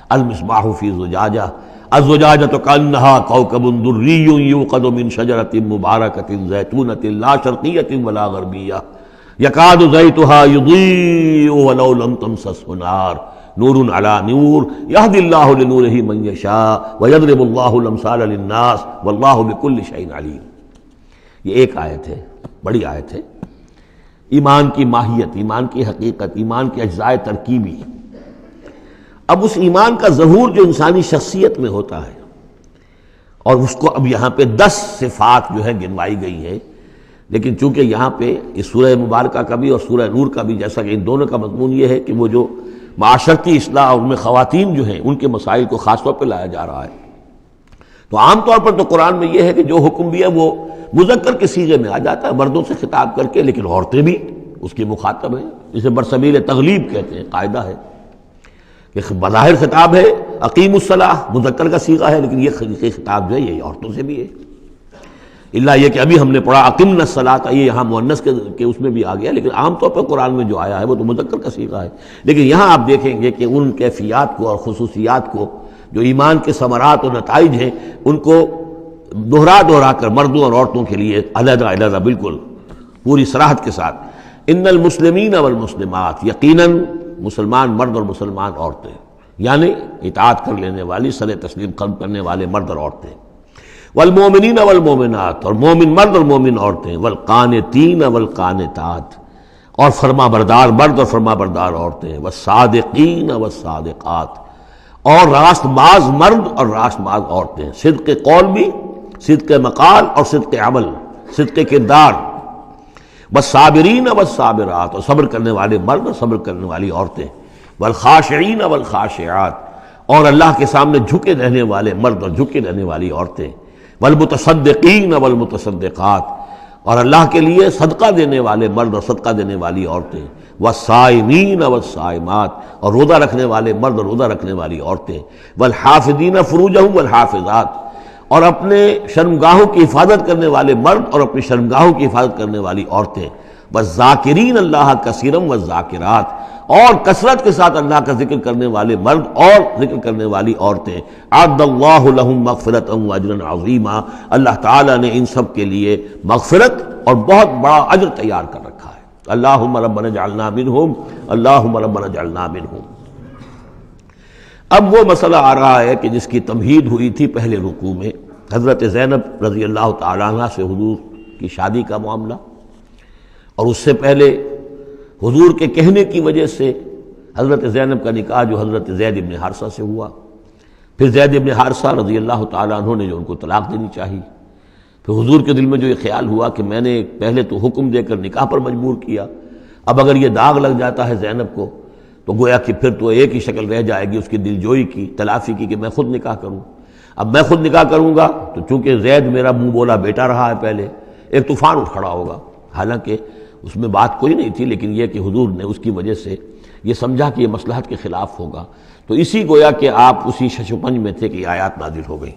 B: المصباح فی زجاجہ الزجاجۃ کأنہا کوکب دری یوقد من شجرۃ مبارکۃ زیتونۃ لا شرقیۃ ولا غربیہ یکاد زیتها یضیء ولو لم تمسسہ نار نور علی نور یہدی اللہ لنورہ من یشاء ویضرب اللہ الامثال للناس واللہ بکل شیء علیم۔ یہ ایک آیت ہے، بڑی آیت ہے، ایمان کی ماہیت، ایمان کی حقیقت، ایمان کے اجزاء ترکیبی۔ اب اس ایمان کا ظہور جو انسانی شخصیت میں ہوتا ہے، اور اس کو اب یہاں پہ 10 صفات جو ہے گنوائی گئی ہیں، لیکن چونکہ یہاں پہ اس سورہ مبارکہ کا بھی اور سورہ نور کا بھی، جیسا کہ ان دونوں کا مضمون یہ ہے کہ وہ جو معاشرتی اصلاح، ان میں خواتین جو ہیں ان کے مسائل کو خاص طور پہ لایا جا رہا ہے۔ تو عام طور پر تو قرآن میں یہ ہے کہ جو حکم بھی ہے وہ مذکر کے صیغے میں آ جاتا ہے، مردوں سے خطاب کر کے، لیکن عورتیں بھی اس کی مخاطب ہیں، اسے برسبیل تغلیب کہتے ہیں، قاعدہ ہے کہ بظاہر خطاب ہے اقیم الصلاۃ، مذکر کا صیغہ ہے، لیکن یہ خطاب جو ہے یہ عورتوں سے بھی ہے، اللہ یہ کہ ابھی ہم نے پڑھا اقمنا الصلاۃ، یہ یہاں مؤنث کے اس میں بھی آ گیا، لیکن عام طور پر قرآن میں جو آیا ہے وہ تو مذکر کا صیغہ ہے۔ لیکن یہاں آپ دیکھیں گے کہ ان کیفیات کو اور خصوصیات کو، جو ایمان کے ثمرات اور نتائج ہیں، ان کو دہرا کر مردوں اور عورتوں کے لیے علیحدہ علیحدہ بالکل پوری صراحت کے ساتھ، ان المسلمین والمسلمات، یقیناً مسلمان مرد اور مسلمان عورتیں، یعنی اطاعت کر لینے والی، سر تسلیم قلب کرنے والے مرد اور عورتیں، والمومنین والمومنات، اور مومن مرد اور مومن عورتیں، والقانتین والقانتات، اور فرما بردار مرد اور فرما بردار عورتیں، والصادقین والصادقات، اور راست باز مرد اور راست باز عورتیں، صدق قول بھی، صدق مقال اور صدق عمل، صدق کردار، والصابرین والصابرات، اور صبر کرنے والے مرد اور صبر کرنے والی عورتیں، والخاشعین والخاشعات، اور اللہ کے سامنے جھکے رہنے والے مرد اور جھکے رہنے والی عورتیں، والمتصدقین والمتصدقات، اور اللہ کے لیے صدقہ دینے والے مرد اور صدقہ دینے والی عورتیں، والصائمین والصائمات، اور روزہ رکھنے والے مرد اور روزہ رکھنے والی عورتیں، والحافظین فروجہم والحافظات، اور اپنے شرمگاہوں کی حفاظت کرنے والے مرد اور اپنی شرمگاہوں کی حفاظت کرنے والی عورتیں، والذاکرین اللہ کثیرا والذاکرات، اور کثرت کے ساتھ اللہ کا ذکر کرنے والے مرد اور ذکر کرنے والی عورتیں، اعد اللہ لہم مغفرۃ واجرا عظیما، اللہ تعالیٰ نے ان سب کے لیے مغفرت اور بہت بڑا اجر تیار کر رکھا ہے۔ اللہم ربنا اجعلنا منہم، اللہم ربنا اجعلنا منہم۔ اب وہ مسئلہ آ رہا ہے کہ جس کی تمہید ہوئی تھی پہلے رکوع میں، حضرت زینب رضی اللہ تعالیٰ عنہ سے حضور کی شادی کا معاملہ، اور اس سے پہلے حضور کے کہنے کی وجہ سے حضرت زینب کا نکاح جو حضرت زید ابن حارثہ سے ہوا، پھر زید ابن حارثہ رضی اللہ تعالیٰ عنہ نے جو ان کو طلاق دینی چاہی، پھر حضور کے دل میں جو یہ خیال ہوا کہ میں نے پہلے تو حکم دے کر نکاح پر مجبور کیا، اب اگر یہ داغ لگ جاتا ہے زینب کو تو گویا کہ پھر تو ایک ہی شکل رہ جائے گی اس کی دل جوئی کی، تلافی کی، کہ میں خود نکاح کروں۔ اب میں خود نکاح کروں گا تو چونکہ زید میرا منہ بولا بیٹا رہا ہے پہلے، ایک طوفان اٹھ کھڑا ہوگا، حالانکہ اس میں بات کوئی نہیں تھی، لیکن یہ کہ حضور نے اس کی وجہ سے یہ سمجھا کہ یہ مصلحت کے خلاف ہوگا، تو اسی گویا کہ آپ اسی شش و پنج میں تھے کہ یہ آیات نازل ہو گئی۔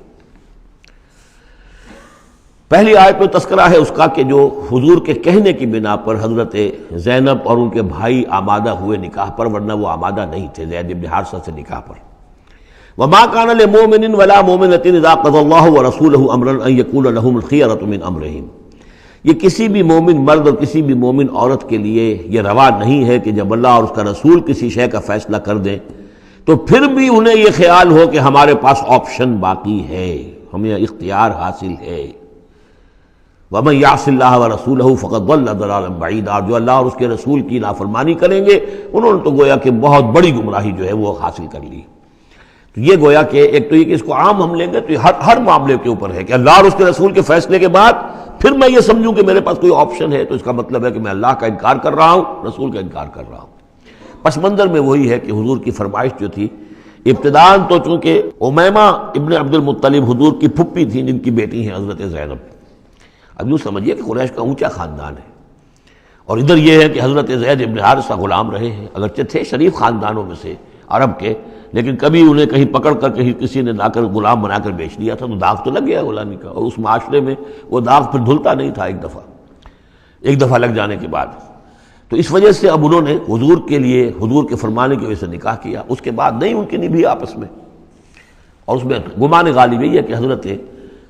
B: پہلی آیت میں تذکرہ ہے اس کا کہ جو حضور کے کہنے کی بنا پر حضرت زینب اور ان کے بھائی آمادہ ہوئے نکاح پر، ورنہ وہ آمادہ نہیں تھے زید بن حارثہ سے نکاح پر۔ وما كان لمؤمن ولا مؤمنة اذا قضى الله ورسوله امرا ان يكون لهم الخيرة من امرهم، یہ کسی بھی مومن مرد اور کسی بھی مومن عورت کے لیے یہ روا نہیں ہے کہ جب اللہ اور اس کا رسول کسی شے کا فیصلہ کر دیں تو پھر بھی انہیں یہ خیال ہو کہ ہمارے پاس آپشن باقی ہے، ہمیں اختیار حاصل ہے۔ وَمَن يَعْصِ اللَّهَ وَرَسُولَهُ فَقَدْ ضَلَّ ضَلَالًا بَعِيدًا، جو اللہ اور اس کے رسول کی نافرمانی کریں گے انہوں نے تو گویا کہ بہت بڑی گمراہی جو ہے وہ حاصل کر لی۔ تو یہ گویا کہ ایک تو یہ کہ اس کو عام ہم لیں گے تو یہ ہر معاملے کے اوپر ہے کہ اللہ اور اس کے رسول کے فیصلے کے بعد پھر میں یہ سمجھوں کہ میرے پاس کوئی آپشن ہے، تو اس کا مطلب ہے کہ میں اللہ کا انکار کر رہا ہوں، رسول کا انکار کر رہا ہوں۔ پس منظر میں وہی ہے کہ حضور کی فرمائش جو تھی ابتداً تو چونکہ امیمہ ابن عبد المطلب حضور کی پھپھی تھیں جن کی بیٹی ہیں حضرت زینب، اب یوں سمجھیے کہ قریش کا اونچا خاندان ہے، اور ادھر یہ ہے کہ حضرت زید ابن حارثہ غلام رہے ہیں، اگرچہ تھے شریف خاندانوں میں سے عرب کے، لیکن کبھی انہیں کہیں پکڑ کر کہیں کسی نے لا کر غلام بنا کر بیچ دیا تھا تو داغ تو لگ گیا غلامی کا، اور اس معاشرے میں وہ داغ پھر دھلتا نہیں تھا ایک دفعہ لگ جانے کے بعد۔ تو اس وجہ سے اب انہوں نے حضور کے لیے، حضور کے فرمانے کی وجہ سے نکاح کیا، اس کے بعد نہیں ان کی نبھی آپس میں، اور اس میں گمان غالب یہی ہے کہ حضرت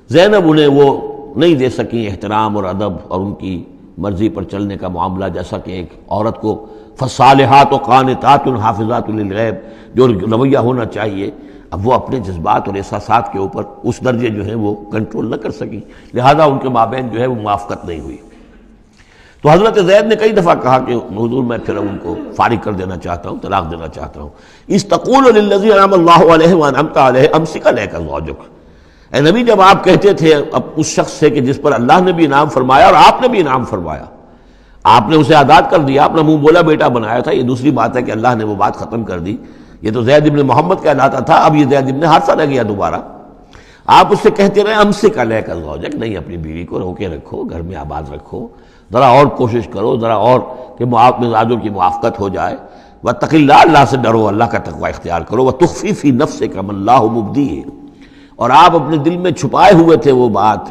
B: زینب انہیں وہ نہیں دے سکیں احترام اور ادب اور ان کی مرضی پر چلنے کا معاملہ، جیسا کہ ایک عورت کو فصالحات و قانتات حافظات للغیب جو رویہ ہونا چاہیے، اب وہ اپنے جذبات اور احساسات کے اوپر اس درجے جو ہیں وہ کنٹرول نہ کر سکی، لہذا ان کے مابین جو ہے وہ موافقت نہیں ہوئی۔ تو حضرت زید نے کئی دفعہ کہا کہ حضور میں پھر ان کو فارغ کر دینا چاہتا ہوں، طلاق دینا چاہتا ہوں۔ استقول للذی انعم اللہ علیہ وانعمت علیہ امسک علیک زوجک، اے نبی جب آپ کہتے تھے اب اس شخص سے کہ جس پر اللہ نے بھی انعام فرمایا اور آپ نے بھی انعام فرمایا، آپ نے اسے آزاد کر دیا، اپنا منہ بولا بیٹا بنایا تھا، یہ دوسری بات ہے کہ اللہ نے وہ بات ختم کر دی، یہ تو زید ابن محمد کہلاتا تھا، اب یہ زید ابن حارثہ رہ گیا دوبارہ۔ آپ اس سے کہتے رہے امسک علیک زوجک، نہیں اپنی بیوی کو روکے رکھو، گھر میں آباد رکھو، ذرا اور کوشش کرو، ذرا اور کہ مزاجوں کی موافقت ہو جائے، واتق اللہ، اللہ سے ڈرو، اللہ کا تقوی اختیار کرو، وتخفی فی نفسک ما اللہ مبدیہ، اور آپ اپنے دل میں چھپائے ہوئے تھے وہ بات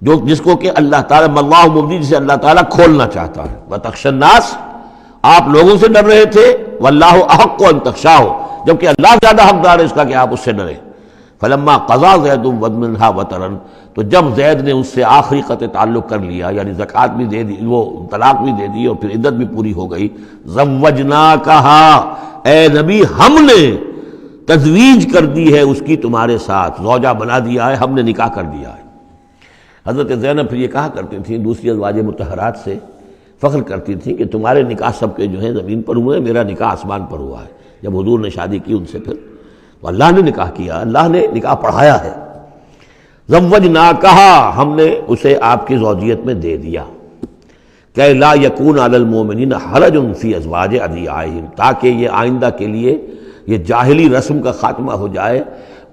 B: جو جس کو کہ اللہ تعالیٰ اللہ مبدی، جسے اللہ تعالیٰ کھولنا چاہتا ہے۔ وتخشى الناس، آپ لوگوں سے ڈر رہے تھے، واللہ احق ان تخشاہ، جبکہ اللہ زیادہ حقدار ہے اس کا کہ آپ اس سے ڈریں۔ فلما قضى زید منها وطرا، تو جب زید نے اس سے آخری قطع تعلق کر لیا، یعنی زکوٰۃ بھی دے دی، وہ طلاق بھی دے دی اور پھر عدت بھی پوری ہو گئی، زوجناکہا، اے نبی ہم نے تزویج کر دی ہے اس کی تمہارے ساتھ، زوجہ بنا دیا ہے، ہم نے نکاح کر دیا ہے۔ حضرت زینب پھر یہ کہا کرتی تھیں، دوسری ازواج مطہرات سے فخر کرتی تھیں کہ تمہارے نکاح سب کے جو ہیں زمین پر ہوئے ہیں، میرا نکاح آسمان پر ہوا ہے۔ جب حضور نے شادی کی ان سے پھر تو اللہ نے نکاح کیا، اللہ نے نکاح پڑھایا ہے۔ زوجناکہا، ہم نے اسے آپ کی زوجیت میں دے دیا، کہ لا یکون علی المؤمنین حرج فی ازواج ادعیائہم، تاکہ یہ آئندہ کے لیے یہ جاہلی رسم کا خاتمہ ہو جائے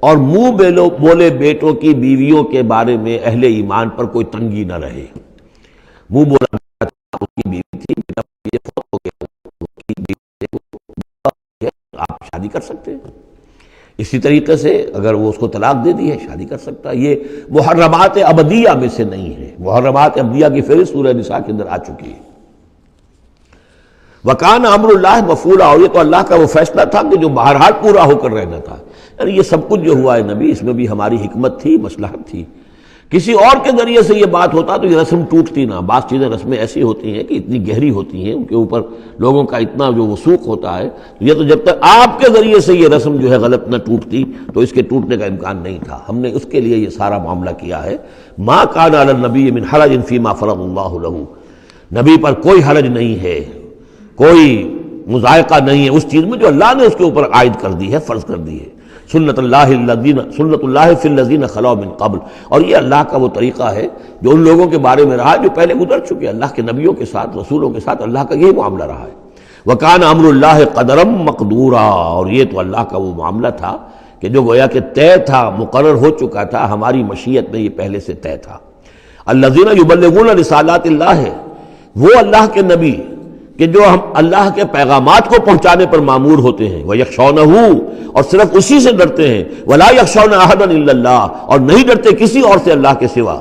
B: اور منہ بولے بیٹوں کی بیویوں کے بارے میں اہل ایمان پر کوئی تنگی نہ رہے. منہ بولا بیٹا تھا، اس کی بیوی تھی، بیٹا یہ فوت ہو گیا، اس کی بیوی سے آپ شادی کر سکتے ہیں. اسی طریقے سے اگر وہ اس کو طلاق دے دی ہے شادی کر سکتا ہے. یہ محرمات ابدیہ میں سے نہیں ہے. محرمات ابدیہ کی فہرست سورہ نساء کے اندر آ چکی ہے. وَكَانَ أَمْرُ اللَّهِ مَفْعُولًا، اور یہ تو اللہ کا وہ فیصلہ تھا کہ جو بہرحال پورا ہو کر رہنا تھا. یعنی یہ سب کچھ جو ہوا ہے نبی، اس میں بھی ہماری حکمت تھی، مصلحت تھی. کسی اور کے ذریعے سے یہ بات ہوتا تو یہ رسم ٹوٹتی نہ. بعض چیزیں رسمیں ایسی ہوتی ہیں کہ اتنی گہری ہوتی ہیں، ان کے اوپر لوگوں کا اتنا جو وثوق ہوتا ہے، یہ تو جب تک آپ کے ذریعے سے یہ رسم جو ہے غلط نہ ٹوٹتی تو اس کے ٹوٹنے کا امکان نہیں تھا. ہم نے اس کے لیے یہ سارا معاملہ کیا ہے. ما کان علی النبی من حرج فیما فرض اللہ لہ، نبی پر کوئی حرج نہیں ہے، کوئی مضائقہ نہیں ہے اس چیز میں جو اللہ نے اس کے اوپر عائد کر دی ہے، فرض کر دی ہے. سنت اللہ فی الذین خلو من قبل، اور یہ اللہ کا وہ طریقہ ہے جو ان لوگوں کے بارے میں رہا جو پہلے گزر چکے. اللہ کے نبیوں کے ساتھ، رسولوں کے ساتھ اللہ کا یہی معاملہ رہا ہے. وکان امر اللہ قدرا مقدورا، اور یہ تو اللہ کا وہ معاملہ تھا کہ جو گویا کہ طے تھا، مقرر ہو چکا تھا، ہماری مشیت میں یہ پہلے سے طے تھا. الذین یبلغون رسالات اللہ، وہ اللہ کے نبی کہ جو ہم اللہ کے پیغامات کو پہنچانے پر مامور ہوتے ہیں. وَيَخْشَوْنَهُ، اور صرف اسی سے ڈرتے ہیں. وَلَا يَخْشَوْنَ أَحَدًا إِلَّا اللَّهَ، اور نہیں ڈرتے کسی اور سے اللہ کے سوا.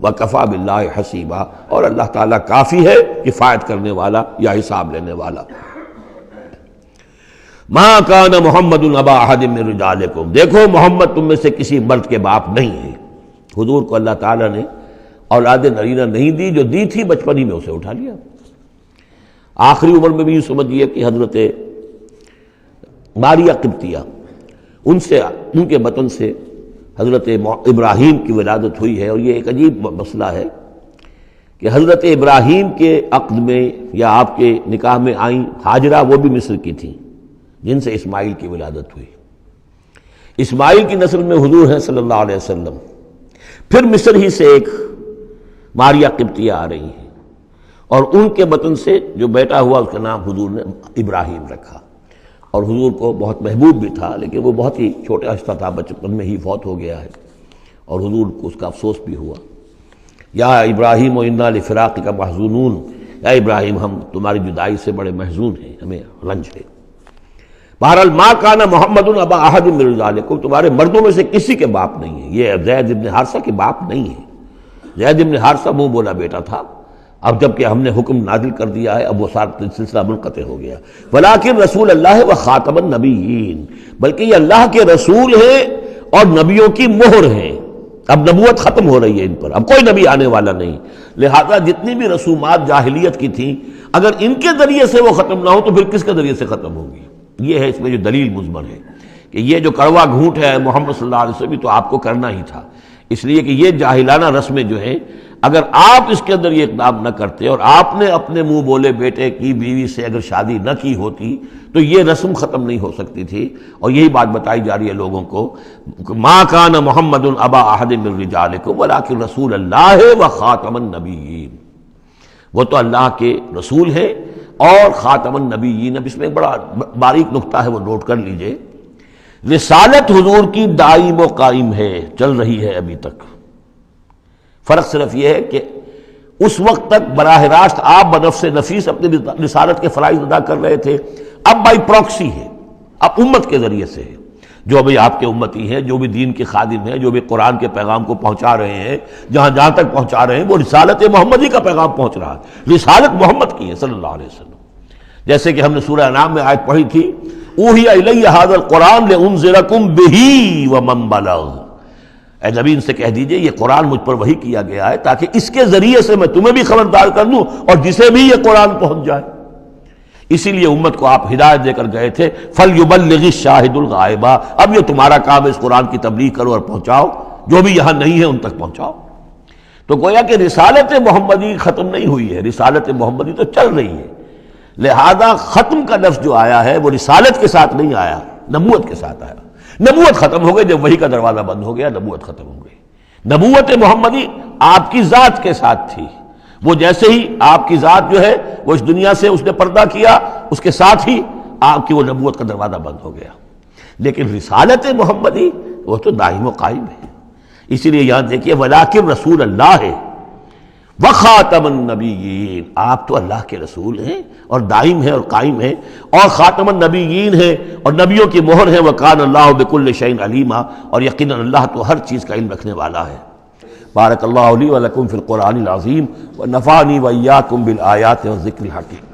B: وَكَفَى بِاللَّهِ حَسِيبًا، اور اللہ تعالیٰ کافی ہے کفایت کرنے والا یا حساب لینے والا. مَا كَانَ مُحَمَّدٌ أَبَا أَحَدٍ مِّن رِجَالِكُمْ، دیکھو محمد تم میں سے کسی مرد کے باپ نہیں ہے. حضور کو اللہ تعالیٰ نے اولاد نرینہ نہیں دی، جو دی تھی بچپن ہی میں اسے اٹھا لیا. آخری عمر میں بھی یہ سمجھیے کہ حضرت ماریہ قبطیہ، ان کے بطن سے حضرت ابراہیم کی ولادت ہوئی ہے. اور یہ ایک عجیب مسئلہ ہے کہ حضرت ابراہیم کے عقد میں یا آپ کے نکاح میں آئیں ہاجرہ، وہ بھی مصر کی تھیں جن سے اسماعیل کی ولادت ہوئی. اسماعیل کی نسل میں حضور ہیں صلی اللہ علیہ وسلم. پھر مصر ہی سے ایک ماریہ قبطیہ آ رہی ہیں، اور ان کے بطن سے جو بیٹا ہوا اس کا نام حضور نے ابراہیم رکھا. اور حضور کو بہت محبوب بھی تھا، لیکن وہ بہت ہی چھوٹا ہستہ تھا، بچپن میں ہی فوت ہو گیا ہے، اور حضور کو اس کا افسوس بھی ہوا. یا ابراہیم انا لفراقک محزونون، یا ابراہیم ہم تمہاری جدائی سے بڑے محزون ہیں، ہمیں رنج ہے. بہرحال ما کان محمد ابا احد من رجالکم، تمہارے مردوں میں سے کسی کے باپ نہیں ہے. یہ زید ابن حارثہ کے باپ نہیں ہے. زید ابن حارثہ منہ بولا بیٹا تھا. اب جب کہ ہم نے حکم نازل کر دیا ہے اب وہ سارا سلسلہ منقطع ہو گیا. ولیکن رسول اللہ و خاتم النبیین، بلکہ یہ اللہ کے رسول ہیں اور نبیوں کی مہر ہیں. اب نبوت ختم ہو رہی ہے ان پر، اب کوئی نبی آنے والا نہیں. لہذا جتنی بھی رسومات جاہلیت کی تھیں اگر ان کے ذریعے سے وہ ختم نہ ہو تو پھر کس کے ذریعے سے ختم ہوگی؟ یہ ہے اس میں جو دلیل مضمر ہے کہ یہ جو کڑوا گھونٹ ہے محمد صلی اللہ علیہ وسلم تو آپ کو کرنا ہی تھا. اس لیے کہ یہ جاہلانہ رسمیں جو ہیں اگر آپ اس کے اندر یہ اقدام نہ کرتے اور آپ نے اپنے منہ بولے بیٹے کی بیوی سے اگر شادی نہ کی ہوتی تو یہ رسم ختم نہیں ہو سکتی تھی. اور یہی بات بتائی جا رہی ہے لوگوں کو، ما کان محمد ابا احد من رجالکم ولکن رسول اللہ و خاتم النبیین، وہ تو اللہ کے رسول ہیں اور خاتم النبیین. اب اس میں ایک بڑا باریک نقطہ ہے، وہ نوٹ کر لیجئے. رسالت حضور کی دائم و قائم ہے، چل رہی ہے ابھی تک. فرق صرف یہ ہے کہ اس وقت تک براہ راست آپ بنفس نفیس اپنی رسالت کے فرائض ادا کر رہے تھے، اب بائی پروکسی ہے، اب امت کے ذریعے سے ہے. جو بھی آپ کے امتی ہیں، جو بھی دین کے خادم ہیں، جو بھی قرآن کے پیغام کو پہنچا رہے ہیں، جہاں تک پہنچا رہے ہیں وہ رسالت محمدی کا پیغام پہنچ رہا ہے. رسالت محمد کی ہے صلی اللہ علیہ وسلم. جیسے کہ ہم نے سورہ انعام میں آیت پڑھی تھی، اوحی الی ھذا القرآن لانذرکم بہ ومن بلغ، اے نبی ان سے کہہ دیجئے یہ قرآن مجھ پر وحی کیا گیا ہے تاکہ اس کے ذریعے سے میں تمہیں بھی خبردار کر دوں اور جسے بھی یہ قرآن پہنچ جائے. اسی لیے امت کو آپ ہدایت دے کر گئے تھے، فَلْيُبَلِّغِ الشَّاهِدُ الْغَائِبَ، اب یہ تمہارا کام ہے اس قرآن کی تبلیغ کرو اور پہنچاؤ، جو بھی یہاں نہیں ہے ان تک پہنچاؤ. تو گویا کہ رسالت محمدی ختم نہیں ہوئی ہے، رسالت محمدی تو چل رہی ہے. لہذا ختم کا لفظ جو آیا ہے وہ رسالت کے ساتھ نہیں آیا، نبوت کے ساتھ آیا. نبوت ختم ہو گئی جب وحی کا دروازہ بند ہو گیا، نبوت ختم ہو گئی. نبوت محمدی آپ کی ذات کے ساتھ تھی. وہ جیسے ہی آپ کی ذات جو ہے وہ اس دنیا سے اس نے پردہ کیا، اس کے ساتھ ہی آپ کی وہ نبوت کا دروازہ بند ہو گیا. لیکن رسالت محمدی وہ تو دائم و قائم ہے. اسی لیے یاد دیکھیے ولیکن رسول اللہ ہے وخاتم النبیین، آپ تو اللہ کے رسول ہیں اور دائم ہیں اور قائم ہیں، اور خاتم النبیین ہیں اور نبیوں کی مہر ہے. وکان اللہ بکل شیء علیما، اور یقیناً اللہ تو ہر چیز کا علم رکھنے والا ہے. بارک اللہ لی ولکم فی القرآن العظیم ونفعنی وإیاکم بالآیات والذکر الحکیم.